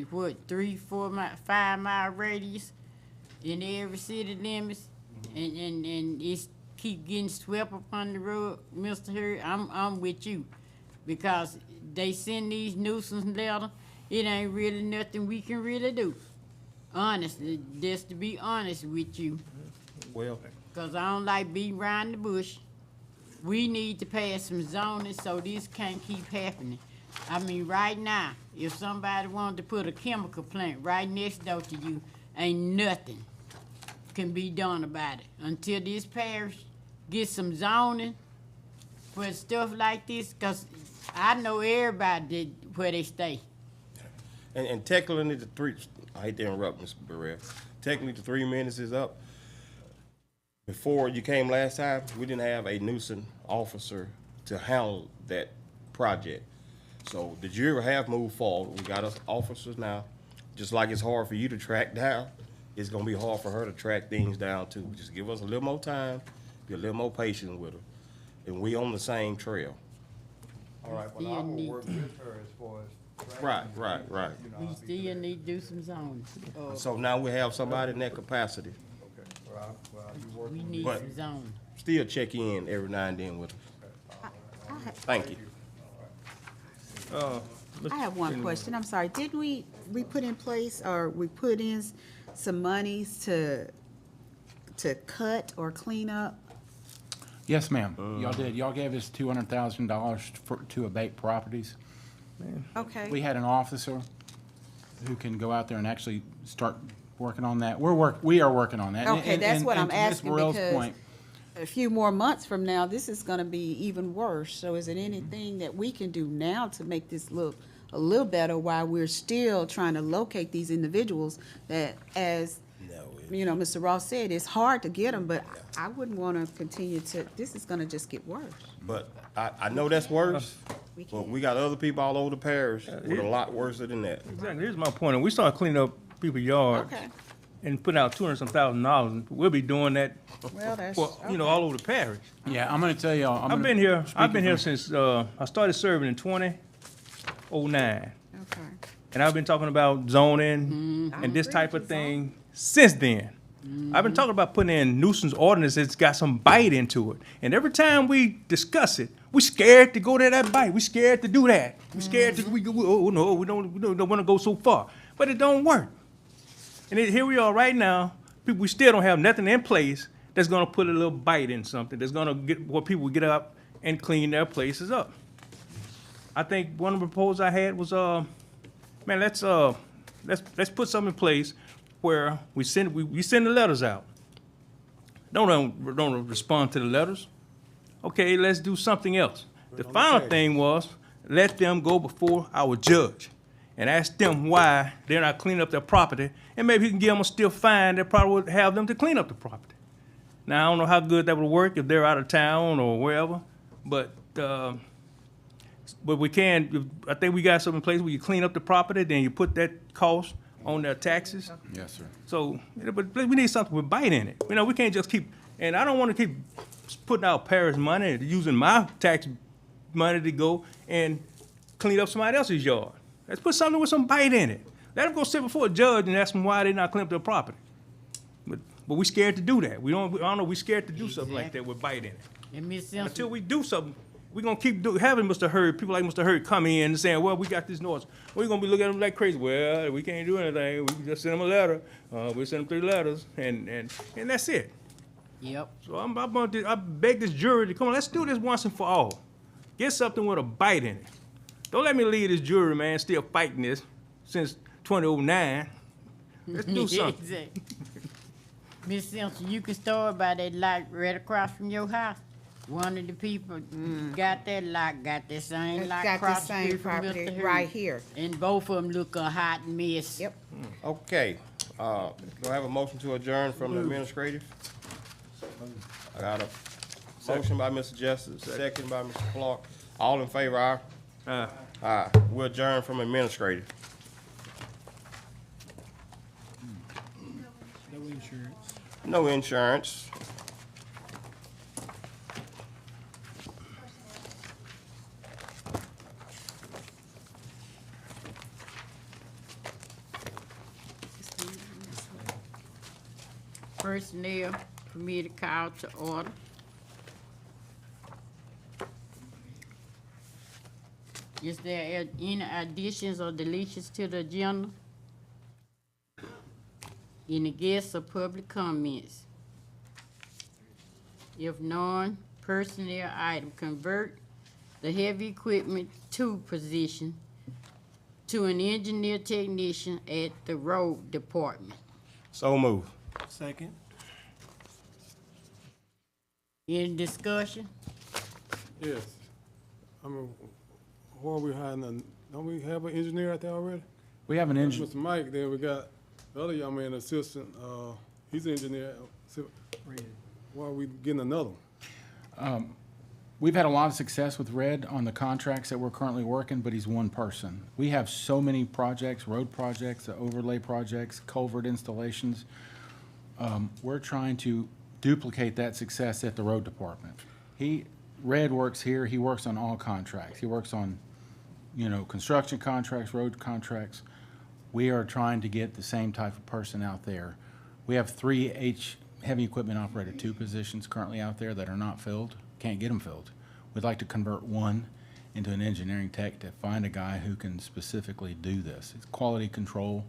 what, 3, 4 mile, 5 mile radius in every city limits, and it's keep getting swept up on the road, Mr. Hurd, I'm with you, because they send these nuisance letters, it ain't really nothing we can really do. Honestly, just to be honest with you, Well, cause I don't like beating around the bush. We need to pass some zoning so this can't keep happening. I mean, right now, if somebody wanted to put a chemical plant right next door to you, ain't nothing can be done about it. Until this parish gets some zoning for stuff like this, cause I know everybody where they stay. and technically I hate to interrupt, Mr. Burrell. Technically, the 3 minutes is up. Before you came last time, we didn't have a nuisance officer to handle that project. So the jury have moved forward. We got us officers now. Just like it's hard for you to track down, it's gonna be hard for her to track things down too. Just give us a little more time, be a little more patient with her, and we on the same trail. All right, well, I will work with her as far as. Right. We still need to do some zoning. So now we have somebody in that capacity. Okay, well, you work. We need But- some zoning. Still check in every now and then with her. Thank you. I have one question, I'm sorry, did we put in place, or we put in some monies to cut or clean up? Yes, ma'am. Y'all did. Y'all gave us $200,000 to abate properties. Okay. We had an officer who can go out there and actually start working on that. We are working on that. Okay, that's what I'm to Ms. asking, Burrell's because point, a few more months from now, this is gonna be even worse. So is it anything that we can do now to make this look a little better while we're still trying to locate these individuals that, as, you know, Mr. Ross said, it's hard to get them, but I wouldn't wanna continue to, this is gonna just get worse. But I know that's worse, We but can't. we got other people all over the parish with a lot worse than that. Exactly, here's my point. If we start cleaning up people's yards Okay, and putting out $200,000, we'll be doing that well, that's, for, okay. all over the parish. yeah, I'm gonna tell y'all. I've been here since, I started serving in 2009. Okay. And I've been talking about zoning and this type of thing since then. I've been talking about putting in nuisance ordinance that's got some bite into it. And every time we discuss it, we scared to go to that bite. We scared to do that. We scared to, oh no, we don't want to go so far. But it don't work. And here we are right now, we still don't have nothing in place that's gonna put a little bite in something, that's gonna get, where people get up and clean their places up. I think one of the proposals I had was, man, let's put something in place where we send the letters out. Don't respond to the letters. Okay, let's do something else. The final thing was, let them go before our judge and ask them why they're not cleaning up their property, and maybe he can give them a stiff fine that probably would have them to clean up the property. Now, I don't know how good that would work if they're out of town or wherever, but we can, I think we got something in place where you clean up the property, then you put that cost on their taxes. Yes, sir. So, but we need something with bite in it. You know, we can't just keep, and I don't want to keep putting out parish money, using my tax money to go and clean up somebody else's yard. Let's put something with some bite in it. Let them go sit before a judge and ask them why they not clean up their property. But we scared to do that. I don't know, we scared to do something like that with bite in it. And Ms. Simpson, Until we do something, we're gonna keep having Mr. Hurd, people like Mr. Hurd come in and saying, well, we got this noise. We're gonna be looking at them like crazy. Well, we can't do anything. We can just send them a letter. We send them 3 letters, and that's it. Yep. So I beg this jury to come on, let's do this once and for all. Get something with a bite in it. Don't let me leave this jury, man, still fighting this since 2009. Let's do something. Exactly. Miss Simpson, you can start by that lot right across from your house. One of the people got that lot, got that same lot Got the across the same street from property Mr. Hurd. right here. And both of them look a hot mess. Yep. Okay, do I have a motion to adjourn from the administrative? I got a motion by Mr. Justice, second by Mr. Clark. All in favor, aye? Aye. We'll adjourn from administrative. No insurance. No insurance. Personnel committee called to order. Is there any additions or deletions to the agenda? Any guests or public comments? If none, personnel item, convert the heavy equipment two position to an engineer technician at the road department. So move. Second. Any discussion? Yes. I mean, why are we hiring don't we have an engineer out there already? We have an engine. Mr. Mike, then we got the other young man, assistant, he's an engineer. Why are we getting another one? We've had a lot of success with Red on the contracts that we're currently working, but he's one person. We have so many projects, road projects, overlay projects, culvert installations. We're trying to duplicate that success at the road department. Red works here, he works on all contracts. He works on, construction contracts, road contracts. We are trying to get the same type of person out there. We have 3 heavy equipment operator 2 positions currently out there that are not filled, can't get them filled. We'd like to convert one into an engineering tech to find a guy who can specifically do this. It's quality control,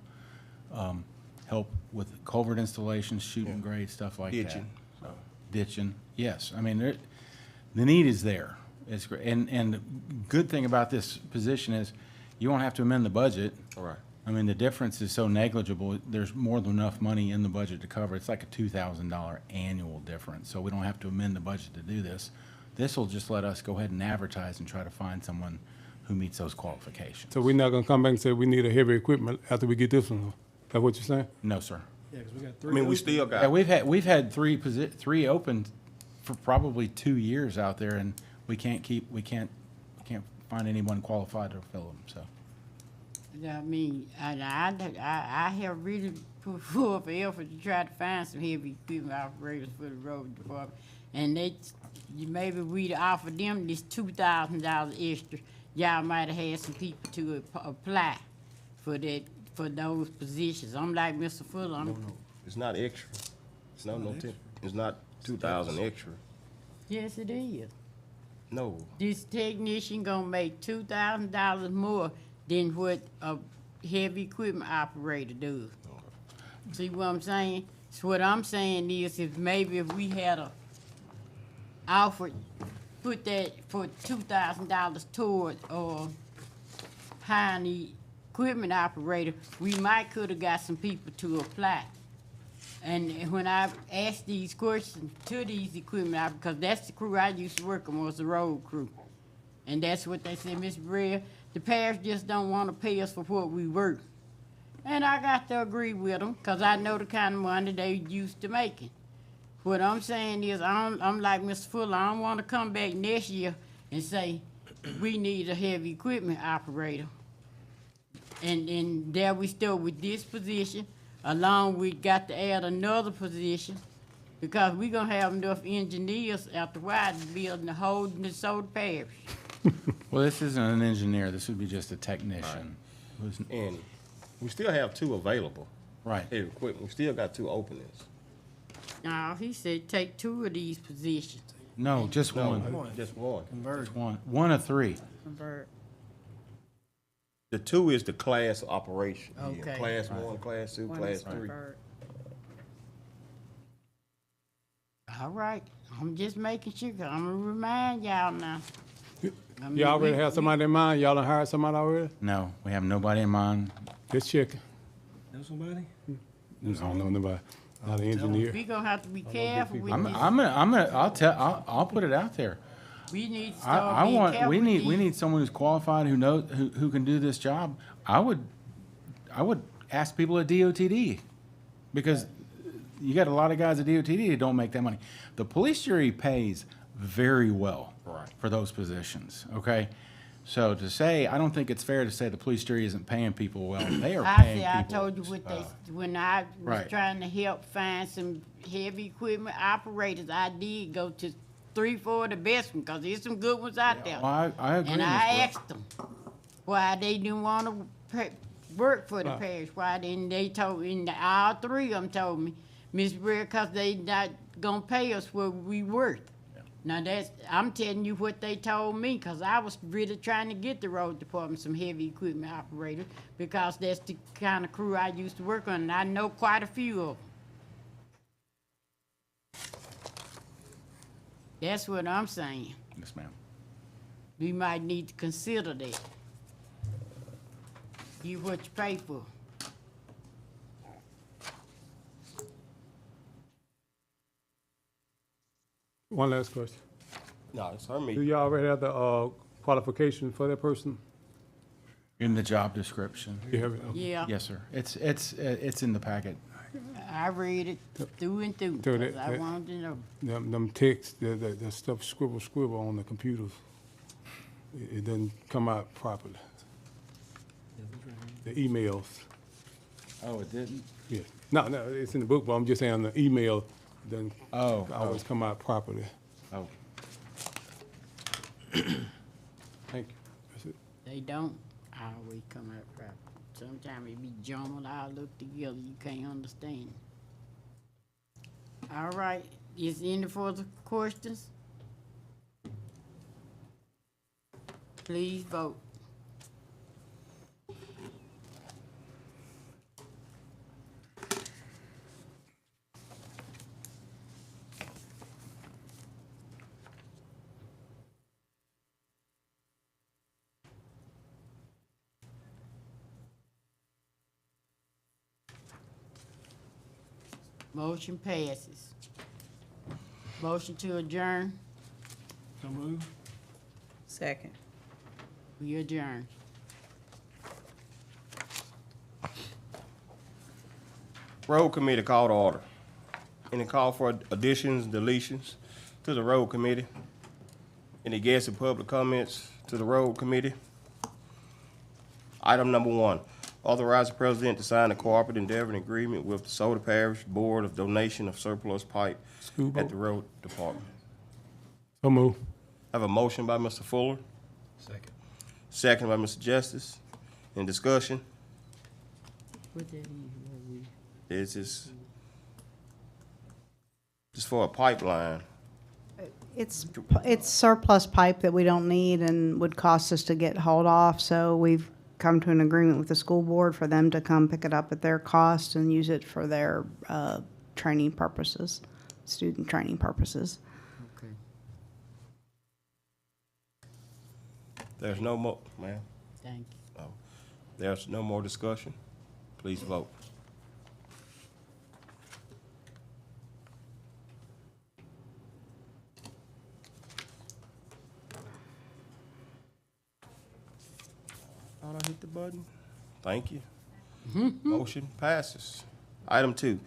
help with culvert installations, shooting grade, stuff like that. Ditching. Ditching, yes. I mean, the need is there. It's great. And the good thing about this position is you won't have to amend the budget. All right. I mean, the difference is so negligible. There's more than enough money in the budget to cover. It's like a $2,000 annual difference. So we don't have to amend the budget to do this. This will just let us go ahead and advertise and try to find someone who meets those qualifications. So we're not gonna come back and say we need a heavy equipment after we get this one? Is that what you're saying? No, sir. Yeah, 'cause we got I three. mean, we still Yeah, got, we've had three open for probably 2 years out there, and we can't find anyone qualified to fill them, so. I mean, I have really put forth an effort to try to find some heavy equipment operators for the road department. And maybe we'd offer them this $2,000 extra. Y'all might have had some people to apply for those positions. I'm like Mr. Fuller. it's not extra. It's it's not 2,000 extra. Yes, it is. No. This technician gonna make $2,000 more than what a heavy equipment operator does. See what I'm saying? So what I'm saying is if we had put that for $2,000 toward, hiring the equipment operator, we might could have got some people to apply. And when I asked these questions to these equipment, because that's the crew I used to work on, was the road crew. And that's what they said, Miss Brea, the parish just don't want to pay us for what we work. And I got to agree with them, because I know the kind of money they used to making. What I'm saying is, I'm like Mr. Fuller, I don't want to come back next year and say, we need a heavy equipment operator. And there we still with this position, along we got to add another position, because we gonna have enough engineers after a while to build the whole DeSoto Parish. Well, this isn't an engineer, this would be just a technician. And we still have 2 available. Right. Heavy equipment. We still got 2 openings. No, he said take 2 of these positions. No, just No, one. just one. Just one of 3. Convert. The 2 is the class operation. Okay. Class 1, class 2, One class is 3. convert. All right, I'm just making sure, 'cause I'm gonna remind y'all now. I mean, You already we- have somebody in mind? Y'all done hired somebody already? No, we have nobody in mind. Just checking. Know somebody? I don't know nobody. Not an engineer. We gonna have to be careful with I'm this. gonna, I'll put it out there. We need to I start being want, careful we with need, we these. need someone who's qualified, who can do this job. I would ask people at DOTD, because you got a lot of guys at DOTD that don't make that money. The police jury pays very well for those positions, okay? So to say, I don't think it's fair to say the police jury isn't paying people well. They are I paying said, I people. told you what they, when I was Right. trying to help find some heavy equipment operators, I did go to 3, 4 of the best ones, cause there's some good ones out there. Well, I agree, And Ms. I Brooks. asked them why they didn't wanna work for the parish, why didn't they told, and all 3 of them told me, Miss Brill, cause they not gonna pay us what we worth. Now that's, I'm telling you what they told me, cause I was really trying to get the road department some heavy equipment operators, because that's the kind of crew I used to work on, and I know quite a few of them. That's what I'm saying. Yes, ma'am. We might need to consider that. You what you pay for. One last question. No, it's her Do meeting. you already have the qualification for that person? In the job description. You have it? Okay. Yeah, Yes, sir. It's in the packet. I read it through and through, So 'cause that- I wanted to know. Them texts, the stuff scribble on the computers, it doesn't come out properly. The emails, Oh, it didn't? yes. No, it's in the book, but I'm just saying the email doesn't Oh, always come out properly. oh. Thank you. That's it. They don't always come out proper. Sometimes it be jumbled all up together, you can't understand. All right, is any further questions? Please vote. Motion passes. Motion to adjourn, So move. Second. we adjourn. Road committee call to order. Any call for additions, deletions to the road committee? Any guests and public comments to the road committee? Item number 1, authorize the president to sign a cooperative endeavor agreement with the DeSoto Parish Board of Donation of Surplus Pipe School at boat. the road department. So move. Have a motion by Mr. Fuller, Second. second by Mr. Justice. In discussion, What that is, what we- this is just for a pipeline. It's surplus pipe that we don't need and would cost us to get hauled off, so we've come to an agreement with the school board for them to come pick it up at their cost and use it for their training purposes, student training purposes. Okay. There's no more, ma'am. Thank you. There's no more discussion. Please vote. Thought I hit the button. Thank you. Motion passes. Item 2,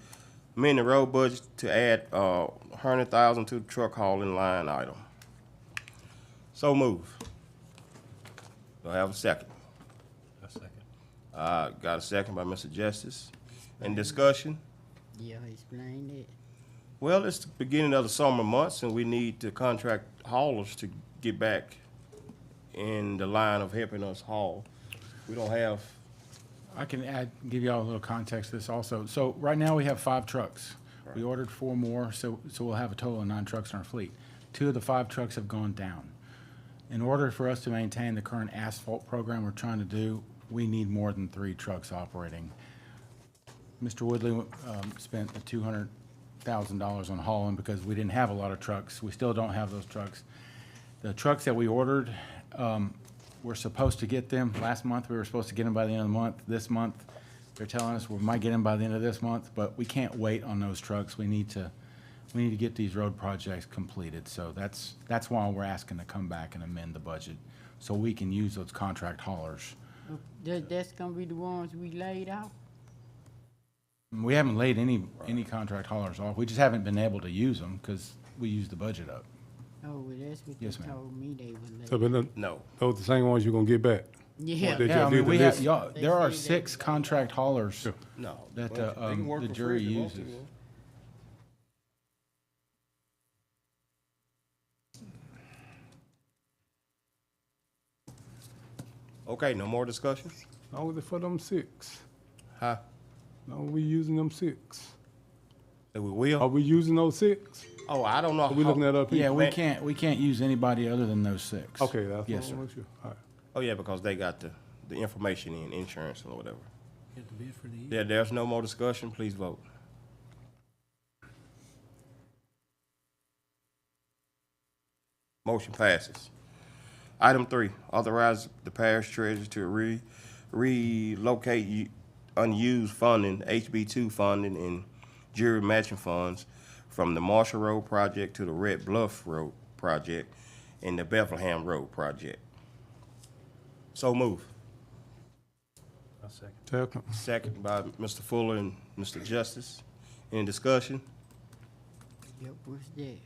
amend the road budget to add $100,000 to the truck hauling line item. So move. Do I have a second? A second. Got a second by Mr. Justice. In discussion? Yeah, explain it. Well, it's the beginning of the summer months, and we need to contract haulers to get back in the line of helping us haul. We don't have, I can give y'all a little context to this also. So right now, we have 5 trucks. We ordered 4 more, so we'll have a total of 9 trucks in our fleet. 2 of the 5 trucks have gone down. In order for us to maintain the current asphalt program we're trying to do, we need more than 3 trucks operating. Mr. Woodley spent the $100,000 on hauling because we didn't have a lot of trucks. We still don't have those trucks. The trucks that we ordered, we're supposed to get them. Last month, we were supposed to get them by the end of the month. This month, they're telling us we might get them by the end of this month, but we can't wait on those trucks. We need to get these road projects completed. So that's why we're asking to come back and amend the budget, so we can use those contract haulers. That's gonna be the ones we laid out? We haven't laid any contract haulers off. We just haven't been able to use them because we used the budget up. Oh, well, that's what Yes, they ma'am. told me they would lay. So, but No. those the same ones you're gonna get back? Yeah. They Yeah, just I did mean, the we have, list. y'all, They there are say they- 6 contract haulers No. that They can work the for jury free if they want to, uses. Okay, no more discussion? How was it for them 6? Huh? No, we using them 6. That we will? Are we using those 6? Oh, I don't know. Are we looking at up here? Yeah, we can't use anybody other than those 6. Okay, that's Yes, what I sir. want to make sure. All right. Oh, yeah, because they got the information in insurance or whatever. Get the bid for the year. Yeah, there's no more discussion. Please vote. Motion passes. Item 3, authorize the parish treasurer to relocate unused funding, HB2 funding and jury matching funds from the Marshall Road project to the Red Bluff Road project and the Bethlehem Road project. So move. Second. Second by Mr. Fuller and Mr. Justice. Any discussion? Yep, what's that?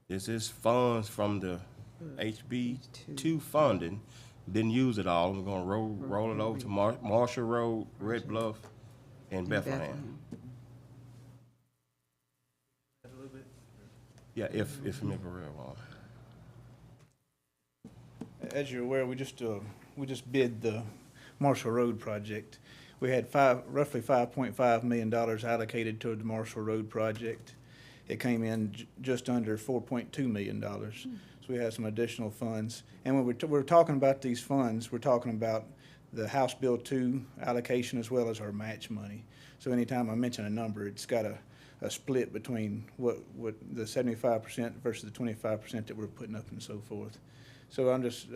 This is funds from the HB2 funding. Didn't use it all. We're gonna roll it over to Marshall Road, Red Bluff, and Bethlehem. Yeah, if Mr. Real. As you're aware, we just bid the Marshall Road project. We had roughly $5.5 million allocated toward the Marshall Road project. It came in just under $4.2 million. So we have some additional funds. And when we're talking about these funds, we're talking about the House Bill 2 allocation as well as our match money. So anytime I mention a number, it's got a split between what the 75% versus the 25% that we're putting up and so forth. So I'm just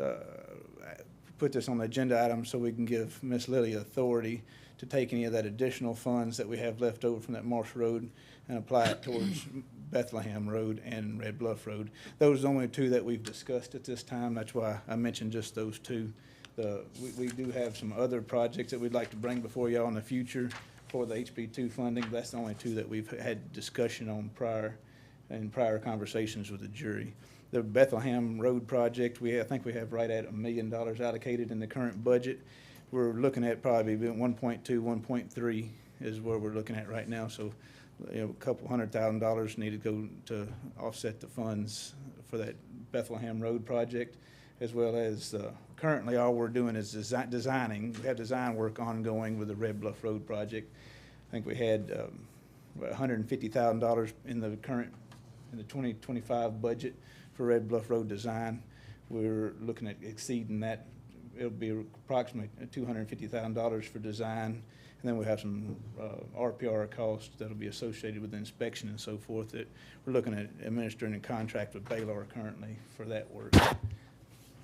put this on the agenda item so we can give Ms. Lilly authority to take any of that additional funds that we have left over from that Marsh Road and apply it towards Bethlehem Road and Red Bluff Road. Those are the only 2 that we've discussed at this time. That's why I mentioned just those 2. We do have some other projects that we'd like to bring before y'all in the future for the HB2 funding. That's the only 2 that we've had discussion on prior conversations with the jury. The Bethlehem Road project, I think we have right at $1 million allocated in the current budget. We're looking at probably 1.2, 1.3 is where we're looking at right now. So, a couple $100,000 need to go to offset the funds for that Bethlehem Road project, as well as currently all we're doing is designing. We have design work ongoing with the Red Bluff Road project. I think we had $150,000 in the 2025 budget for Red Bluff Road design. We're looking at exceeding that. It'll be approximately $250,000 for design. And then we have some RPR costs that'll be associated with the inspection and so forth that we're looking at administering a contract with Baylor currently for that work.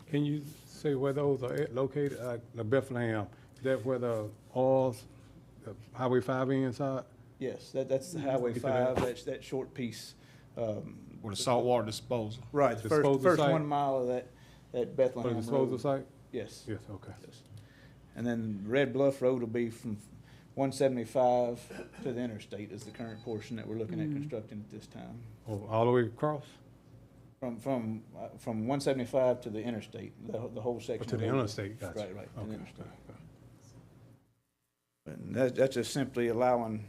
Can you say where those are located? The Bethlehem, is that where the Highway 5 inside? Yes, that's the Highway Get to that. 5, that short piece. With the saltwater disposal. Right, the Disposal first site? 1 mile of that Bethlehem For Road. the disposal site? Yes. Yes, okay. Yes. And then Red Bluff Road will be from 175 to the interstate is the current portion that we're looking at constructing at this time. Oh, all the way across? From 175 to the interstate, the whole section. To the of road. interstate, gotcha. Right, to the Okay, interstate. okay. And that's just simply allowing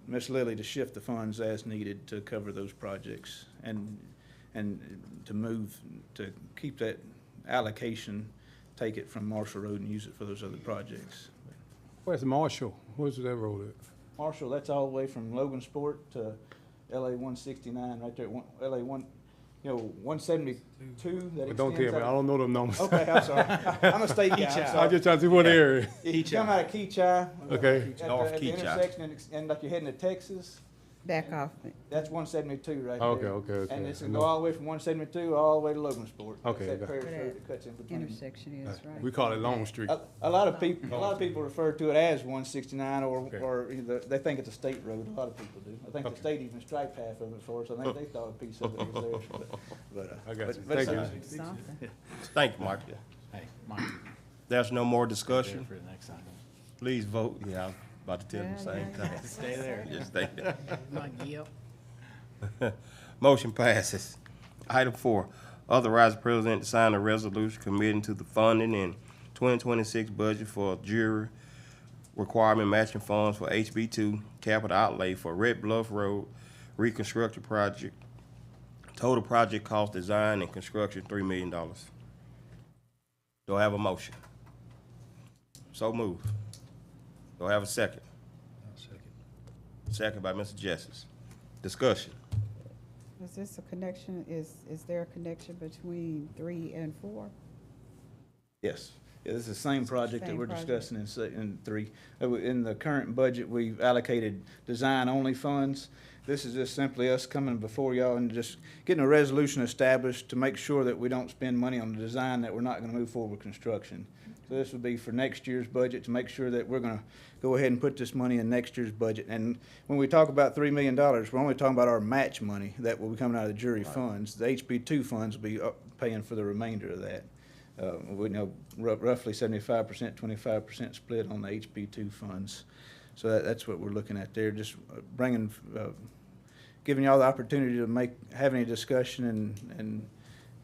Ms. Lilly to shift the funds as needed to cover those projects and to move, to keep that allocation, take it from Marshall Road and use it for those other projects. Where's Marshall? Where's that road at? Marshall, that's all the way from Logansport to LA 169, right there, LA 172 that But don't tell me, extends I out. don't know them numbers. Okay, I'm sorry. I'm a state guy, I'm I'm sorry. just trying to see what area. You come out of Keachai. Okay. At North the Keachai. intersection and like you're heading to Texas, back off. That's 172 right there. Okay. And it's gonna go all the way from 172 all the way to Logansport. Okay, That's that got it. Parish Road that cuts in between. Intersection is, right? We call it Long Street. A lot of people refer to it as 169, Okay. or either, they think it's a state road. A lot of people do. I think the Okay. state even striped half of it for us. I think they thought a piece of it was theirs. But, I got you. but Thank it's you. not. Something. Thank you, Mike. Hey, Mike, There's no more there discussion. for the next item. Please vote. Yeah, I was about to tell them the same thing. Stay there. Just stay there. Like, yep. Motion passes. Item 4, authorize the president to sign a resolution committing to the funding in 2026 budget for jury requirement matching funds for HB2 capital outlay for Red Bluff Road reconstruction project. Total project cost design and construction, $3 million. Do I have a motion? So moved. Do I have a second? Second by Mr. Jesses. Discussion. Is this a connection, is there a connection between 3 and 4? Yes. Yeah, this is the same project that Same we're project. discussing in 3. In the current budget, we've allocated design-only funds. This is just simply us coming before y'all and just getting a resolution established to make sure that we don't spend money on the design that we're not gonna move forward with construction. So this would be for next year's budget to make sure that we're gonna go ahead and put this money in next year's budget. And when we talk about $3 million, we're only talking about our match money that will be coming out of the jury funds. The HB2 funds will be paying for the remainder of that. We know roughly 75%, 25% split on the HB2 funds. So that's what we're looking at there, just giving y'all the opportunity to have any discussion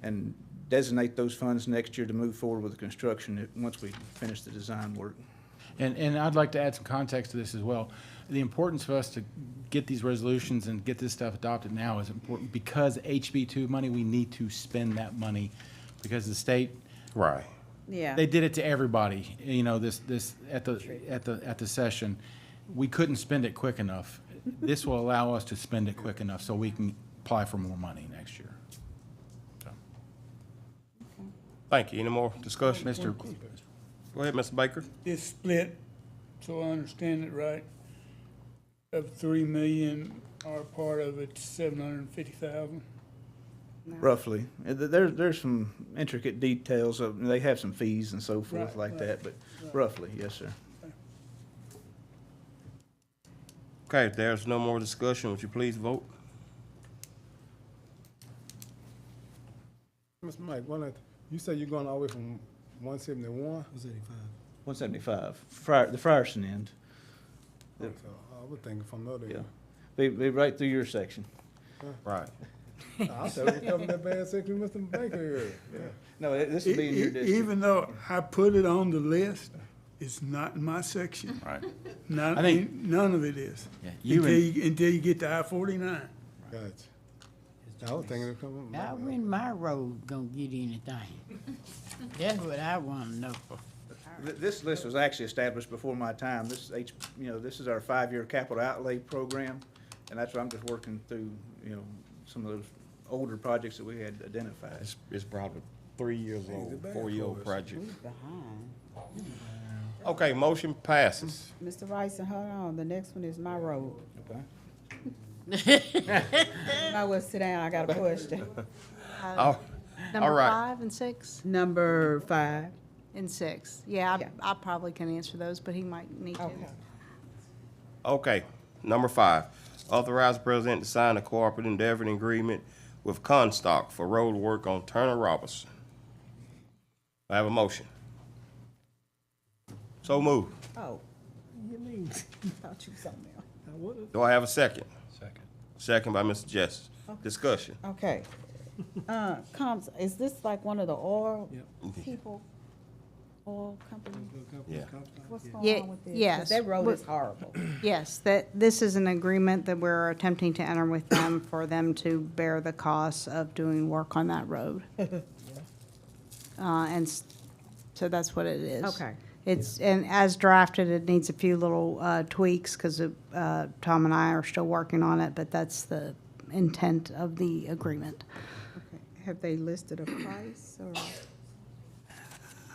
and designate those funds next year to move forward with the construction once we finish the design work. And I'd like to add some context to this as well. The importance for us to get these resolutions and get this stuff adopted now is important because HB2 money, we need to spend that money because the state, Right. Yeah. they did it to everybody, you know, this at the session. We couldn't spend it quick enough. This will allow us to spend it quick enough so we can apply for more money next year. So, Thank you. Any more discussion? Mr. Go ahead, Mr. Baker. It's split, so I understand it right, of 3 million, or part of it's 750,000. Roughly. There's some intricate details of, they have some fees and so forth Right, like right, that, but right. roughly, yes, sir. Okay, if there's no more discussion, would you please vote? Mr. Mike, you say you're going all the way from 171? 175, the Frierson end. So I was thinking from the other Yeah. end. Be right through your section. Right. I thought we covered that bad section Mr. Baker here. Yeah. No, this will be in your district. Even though I put it on the list, it's not in my section. Right. None, I think- none of it is. Yeah, Until you get to I-49. Gotcha. I was thinking of coming. Now, when my road gonna get anything? That's what I wanna know. This list was actually established before my time. This is our 5-year capital outlay program, and that's what I'm just working through, some of those older projects that we had identified. It's probably 3 years old, 4-year-old project. Who's behind? Okay, motion passes. Mr. Rice, hold on, the next one is my road. Okay. You might well sit down, I got a question. Oh, Number all right. 5 and 6? Number 5. And 6. Yeah, Yeah. I probably can answer those, but he might need to. Okay. Okay, number 5, authorize the president to sign a cooperative endeavoring agreement with Comstock for road work on Turner Robertson. I have a motion. So moved. Oh. You mean, thought you was something else. Do I have a second? Second. Second by Mr. Justice. Discussion. Okay. Is this like one of the oil people? Oil company? Yeah. What's going Yeah, on with this? 'Cause yes. That road Well- is horrible. Yes, this is an agreement that we're attempting to enter with them for them to bear the costs of doing work on that road. So that's what it is. Okay. And as drafted, it needs a few little tweaks because Tom and I are still working on it, but that's the intent of the agreement. Okay. Have they listed a price or?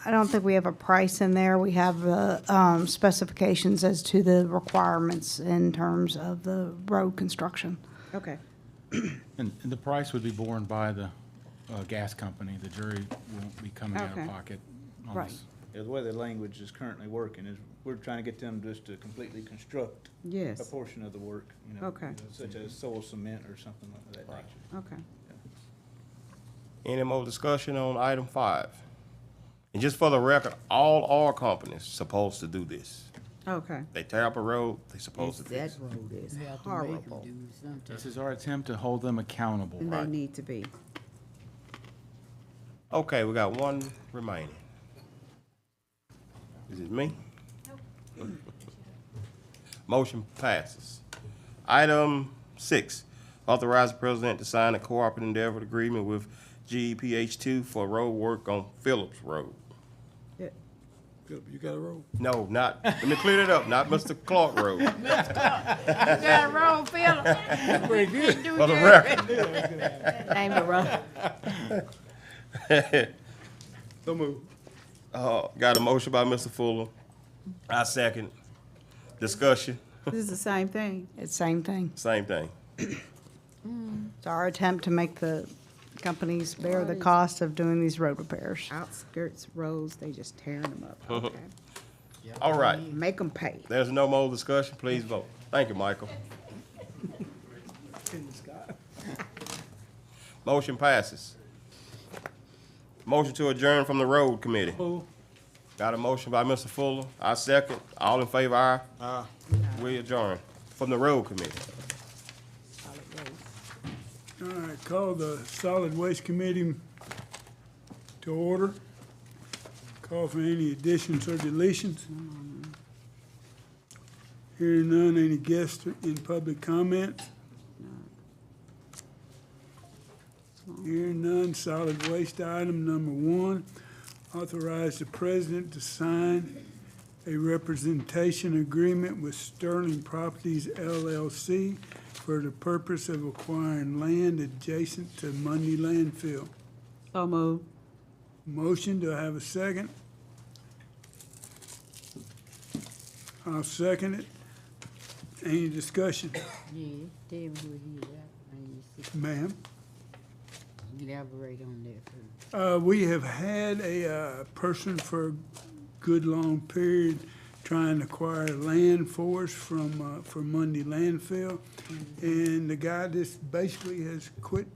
I don't think we have a price in there. We have the specifications as to the requirements in terms of the road construction. Okay, And the price would be borne by the gas company. The jury won't be coming out Okay. of pocket on Right. this. Yeah, the way the language is currently working is we're trying to get them just to completely construct a yes, portion of the work, you know. Okay. Such as soil cement or something like that nature. okay. Any more discussion on item 5? And just for the record, all oil companies supposed to do this. Okay. They tear up a road, they supposed to do That this. road is We have to make 'em horrible, do something. This is our attempt to hold them accountable. and they need to be. Okay, we got one remaining. Is it me? Motion passes. Item 6, authorize the president to sign a cooperative endeavor agreement with GEPH2 for road work on Phillips Road. Philip, you got a roll? No, not, let me clear it up, not Mr. Clark Road. You got a roll, Philip. Pretty good. For the record. Name the road. So move. Got a motion by Mr. Fuller. I second. Discussion, This is the same thing. It's same thing. same thing. It's our attempt to make the companies bear the cost of doing these road repairs. Outskirts roads, they just tearing them up. Okay. All right, Make them pay. there's no more discussion, please vote. Thank you, Michael. Motion passes. Motion to adjourn from the road committee. Got a motion by Mr. Fuller. I second. All in favor, aye? Aye. We adjourn from the road committee. All right, call the Solid Waste Committee to order. Call for any additions or deletions. Hearing none, any guests in public comments? Hearing none, solid waste item number 1, authorize the president to sign a representation agreement with Sterling Properties LLC for the purpose of acquiring land adjacent to Mundy landfill. So moved. Motion, do I have a second? I'll second it. Any discussion? Yeah, tell me who he is. Ma'am? Elaborate on that first. We have had a person for a good long period trying to acquire land for us from Mundy landfill. And the guy just basically has quit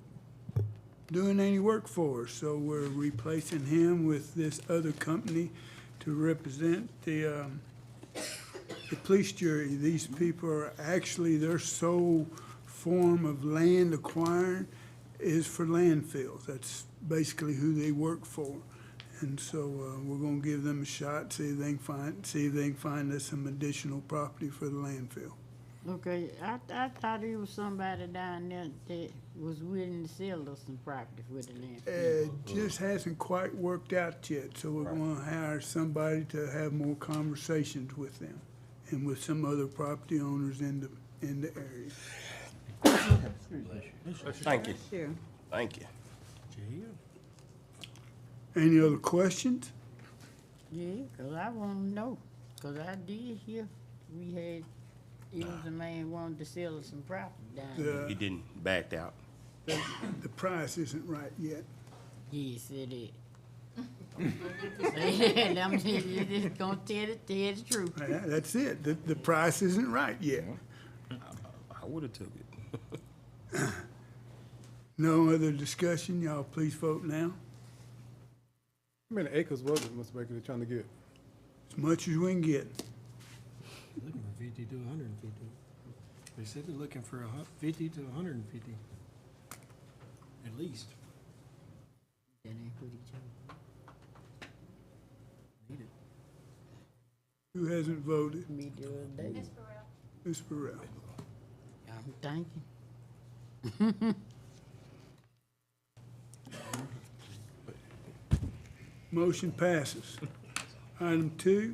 doing any work for us. So we're replacing him with this other company to represent the police jury. These people are actually, their sole form of land acquiring is for landfills. That's basically who they work for. And so we're gonna give them a shot, see if they can find us some additional property for the landfill. Okay, I thought it was somebody down there that was willing to sell us some property for the land. It just hasn't quite worked out yet, so we're gonna hire somebody to have more conversations with them and with some other property owners in the area. Thank you. Sure. Thank you. Any other questions? Yeah, 'cause I wanna know, 'cause I did hear we had, it was a man wanted to sell us some property down there. He didn't back out. The price isn't right yet. Yes, it is. I'm just gonna tell the truth. That's it. The price isn't right yet. I would've took it. No other discussion. Y'all please vote now. How many acres was it, Mr. Baker, they're trying to get? As much as we can get. Looking for 50 to 150. They said they're looking for 50 to 150, at least. That ain't what he told Need it. Who hasn't voted? me the other day. Ms. Burrell. I'm thinking. Motion passes. Item 2,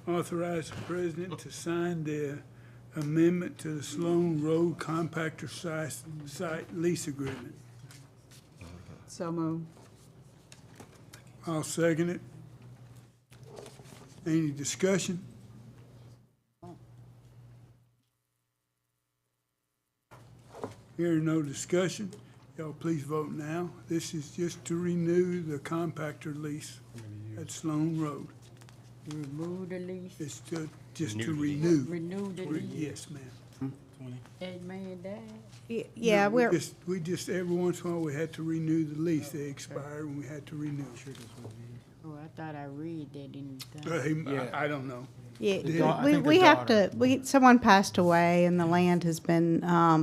authorize the president to sign the amendment to the Sloan Road Compactor site lease agreement. So moved. I'll second it. Any discussion? Hearing no discussion, y'all please vote now. This is just to renew the compactor lease at Sloan Road. Remove the lease, It's just to renew. renew the lease. Yes, ma'am. That man died. Yeah, No, we're, we just, every once in a while, we had to renew the lease. They expired and we had to renew. Oh, I thought I read that in the thing. I don't know. yeah, I we, think the we have daughter. to, someone passed away and the land has been,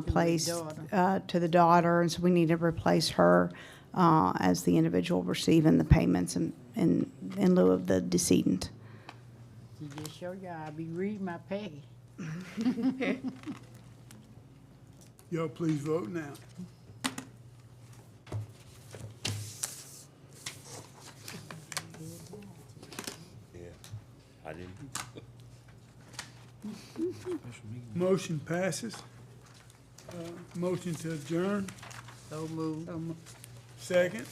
placed, to the daughter, and so we need to replace her, as the individual receiving the payments in lieu of the decedent. To just show y'all, I be reading my packet. Y'all please vote now. I didn't. Motion passes. Motion to adjourn. So moved. Second.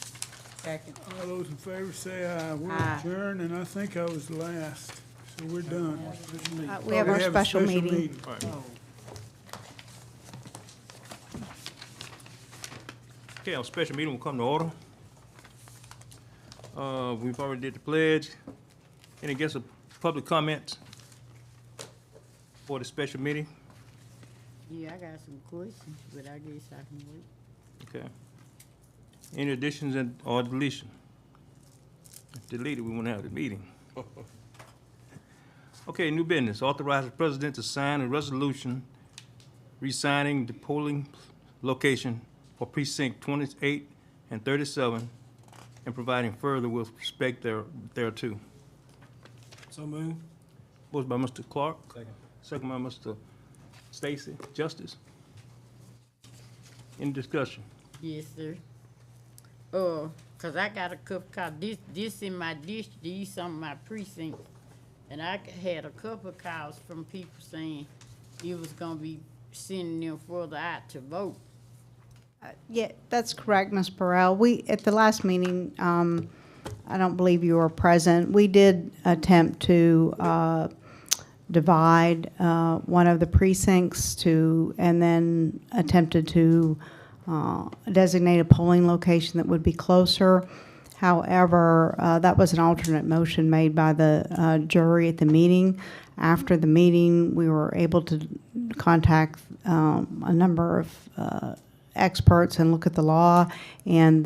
Second. All those in favor say aye. We're Aye. adjourned, and I think I was last, so we're done. We have our a special meeting. Okay, our special meeting will come to order. We've already did the pledge. Any guess of public comments for the special meeting? Yeah, I got some questions, but I guess I can wait. Okay. Any additions or deletion? If deleted, we won't have the meeting. Okay, new business. Authorize the president to sign a resolution re-signing the polling location for precinct 28 and 37 and providing further with respect thereto. So move. Motion by Mr. Clark. Second by Mr. Stacy. Justice. Any discussion? Yes, sir. Cause I got a couple, cause this in my district, these some of my precincts, and I had a couple of calls from people saying it was gonna be sending them further out to vote. Yeah, that's correct, Ms. Burrell. At the last meeting, I don't believe you were present. We did attempt to divide one of the precincts and then attempted to designate a polling location that would be closer. However, that was an alternate motion made by the jury at the meeting. After the meeting, we were able to contact a number of experts and look at the law, and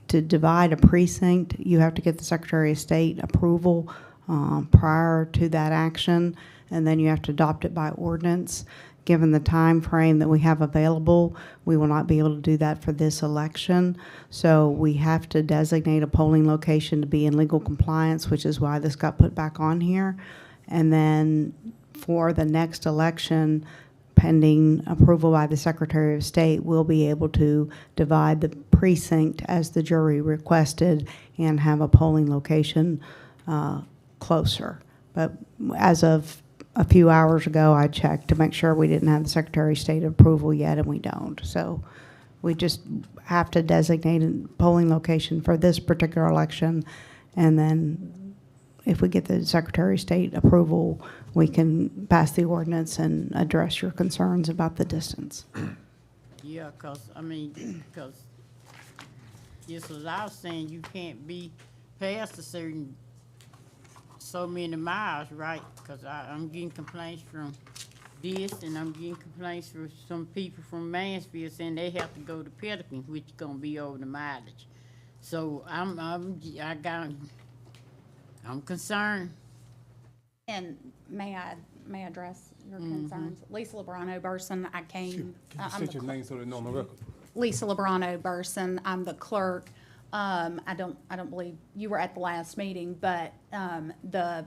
to divide a precinct, you have to get the Secretary of State approval prior to that action, and then you have to adopt it by ordinance. Given the time frame that we have available, we will not be able to do that for this election. So we have to designate a polling location to be in legal compliance, which is why this got put back on here. And then for the next election, pending approval by the Secretary of State, we'll be able to divide the precinct as the jury requested and have a polling location closer. But as of a few hours ago, I checked to make sure we didn't have the Secretary of State approval yet, and we don't. So we just have to designate a polling location for this particular election, and then if we get the Secretary of State approval, we can pass the ordinance and address your concerns about the distance. Yeah, cause it's a law saying you can't be past a certain so many miles, right? Cause I'm getting complaints from this, and I'm getting complaints from some people from Mansfield saying they have to go to Pelican, which is gonna be over the mileage. So I'm concerned. And may I address your concerns? Lisa Lebrano Burson, I came. Can you state your name so they know on the record? Lisa Lebrano Burson, I'm the clerk. I don't believe you were at the last meeting, but the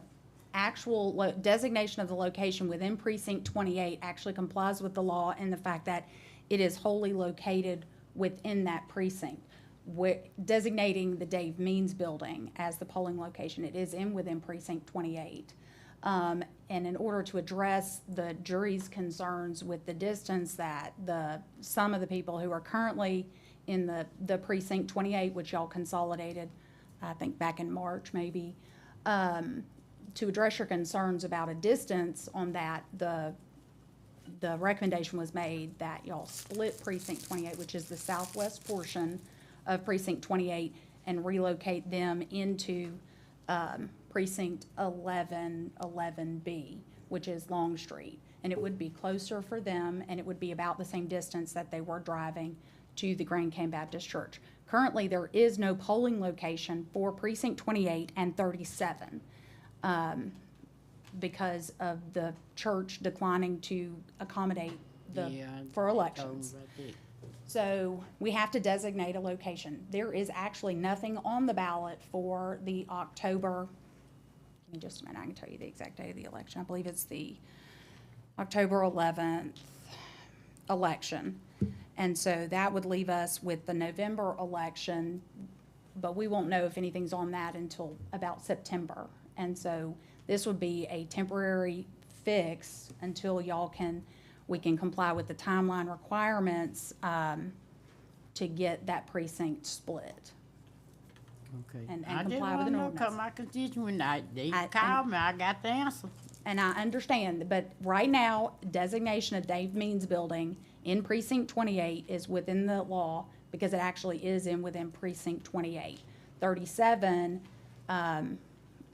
actual designation of the location within precinct 28 actually complies with the law in the fact that it is wholly located within that precinct. Designating the Dave Means building as the polling location, it is within precinct 28. And in order to address the jury's concerns with the distance that some of the people who are currently in the precinct 28, which y'all consolidated, I think back in March maybe, to address your concerns about a distance on that, the recommendation was made that y'all split precinct 28, which is the southwest portion of precinct 28, and relocate them into precinct 11B, which is Long Street. And it would be closer for them, and it would be about the same distance that they were driving to the Grand Cane Baptist Church. Currently, there is no polling location for precinct 28 and 37 because of the church declining to accommodate for elections. So we have to designate a location. There is actually nothing on the ballot for the October, give me just a minute, I can tell you the exact day of the election. I believe it's the October 11th election. And so that would leave us with the November election, but we won't know if anything's on that until about September. And so this would be a temporary fix until we can comply with the timeline requirements to get that precinct split. Okay. And I just comply with wanna an know, ordinance. cause my constituent, they I- called me, I got the answer. And I understand, but right now, designation of Dave Means Building in precinct 28 is within the law because it actually is within precinct 28. 37,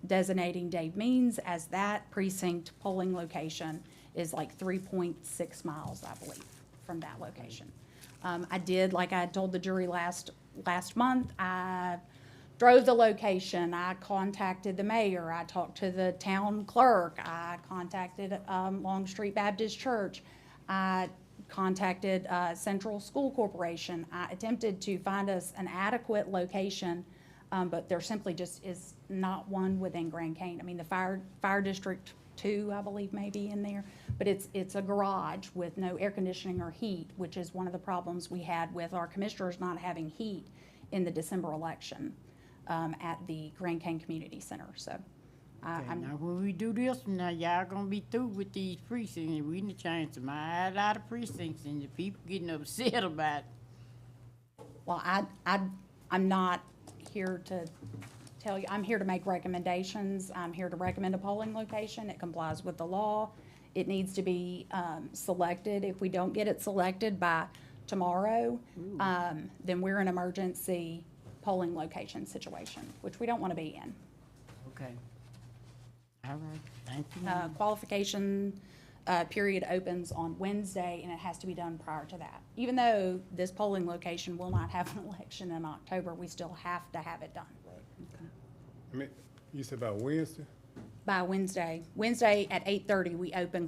designating Dave Means as that precinct polling location is like 3.6 miles, I believe, from that location. I did, like I told the jury last month, I drove the location, I contacted the mayor, I talked to the town clerk, I contacted Long Street Baptist Church, I contacted Central School Corporation. I attempted to find us an adequate location, but there simply just is not one within Grand Cane. I mean, the fire district 2, I believe, may be in there, but it's a garage with no air conditioning or heat, which is one of the problems we had with our commissioners not having heat in the December election at the Grand Cane Community Center. So Okay, now when we do this, now y'all gonna be through with these precincts, and we need to change some a lot of precincts, and the people getting upset about it. Well, I'm not here to tell you, I'm here to make recommendations. I'm here to recommend a polling location. It complies with the law. It needs to be selected. If we don't get it selected by tomorrow, then we're in an emergency polling location situation, which we don't want to be in. Okay. All right, thank you. Qualification period opens on Wednesday, and it has to be done prior to that. Even though this polling location will not have an election in October, we still have to have it done. I mean, you said about Wednesday? By Wednesday. Wednesday at 8:30, we open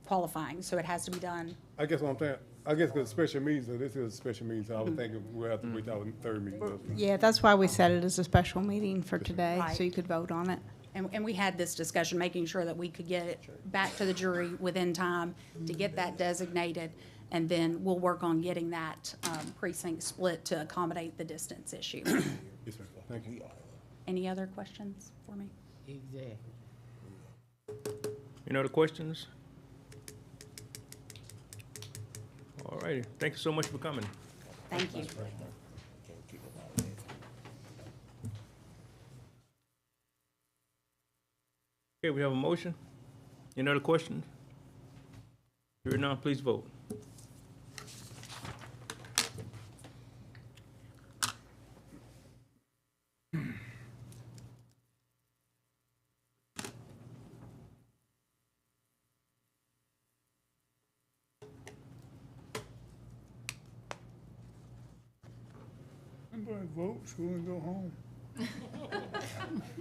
qualifying, so it has to be done. I guess what I'm saying, I guess because special meetings, so this is a special meeting, so I was thinking we'll have to wait till our third meeting. Yeah, that's why we set it as a special meeting for today, Right. so you could vote on it. And we had this discussion, making sure that we could get it back to the jury within time to get that designated, and then we'll work on getting that precinct split to accommodate the distance issue. Yes, ma'am. Thank you. Any other questions for me? Exactly. Any other questions? All righty, thank you so much for coming. Thank you. Okay, we have a motion. Any other questions? Hearing none, please vote. Everybody votes, we wanna go home.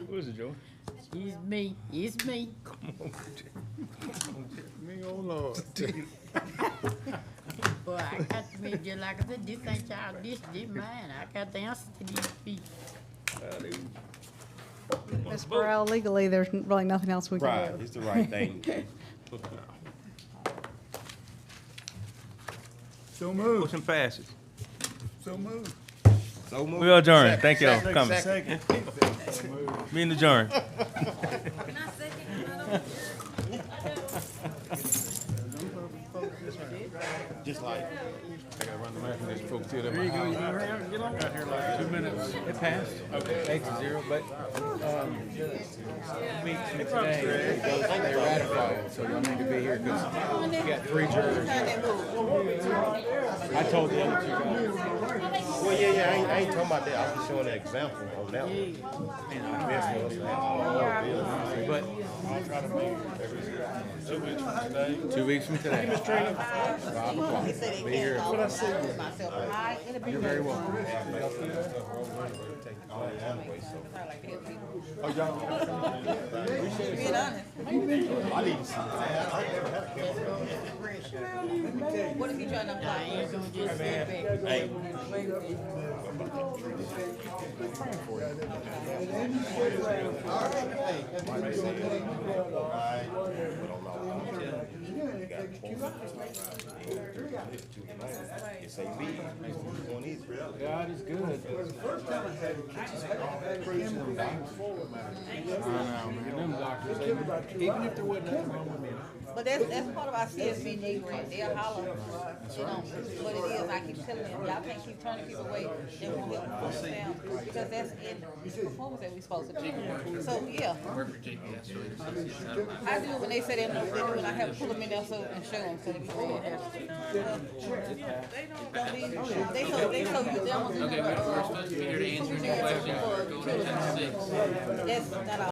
Who is it, Joe? It's me, it's me. Me, oh Lord. Boy, I got to be, just like I said, this ain't y'all, this mine. I got the answer to these people. Ms. Burrell, legally, there's really nothing else we can do. It's the right thing. So move, Motion passes. so move. So moved. We adjourn. Thank y'all for coming. Second. Meeting adjourned. Just like, I gotta run the math and these folks here. There you go, you get on. Got here like 2 minutes. It passed. Okay. 8-0, but, weeks from today, they ratified, so y'all need to be here, because you got 3 jurors. I told the other 2 guys. well, yeah, I ain't talking about that. I was just showing an example on that one. But I'll try to make 2 weeks from today. 2 weeks from today. 5 o'clock. Be here. You're very welcome. Oh, y'all. Being honest. I need to see that. I never had a camera. What if you trying to apply? I ain't gonna just sit back. Hey. God is good. I know, man. Them doctors, even if there wasn't nothing wrong with me. But that's part of our CSBG grant. They'll holler, you know, what it is. I keep telling them, y'all can't keep turning people away. They won't help them push them because that's in the performance that we supposed to do. So, yeah. I do it when they say they know what they're doing. I have to pull them in there and show them so they can see it. They so they so you them. Okay, we're supposed to be here to answer any questions. That's not all.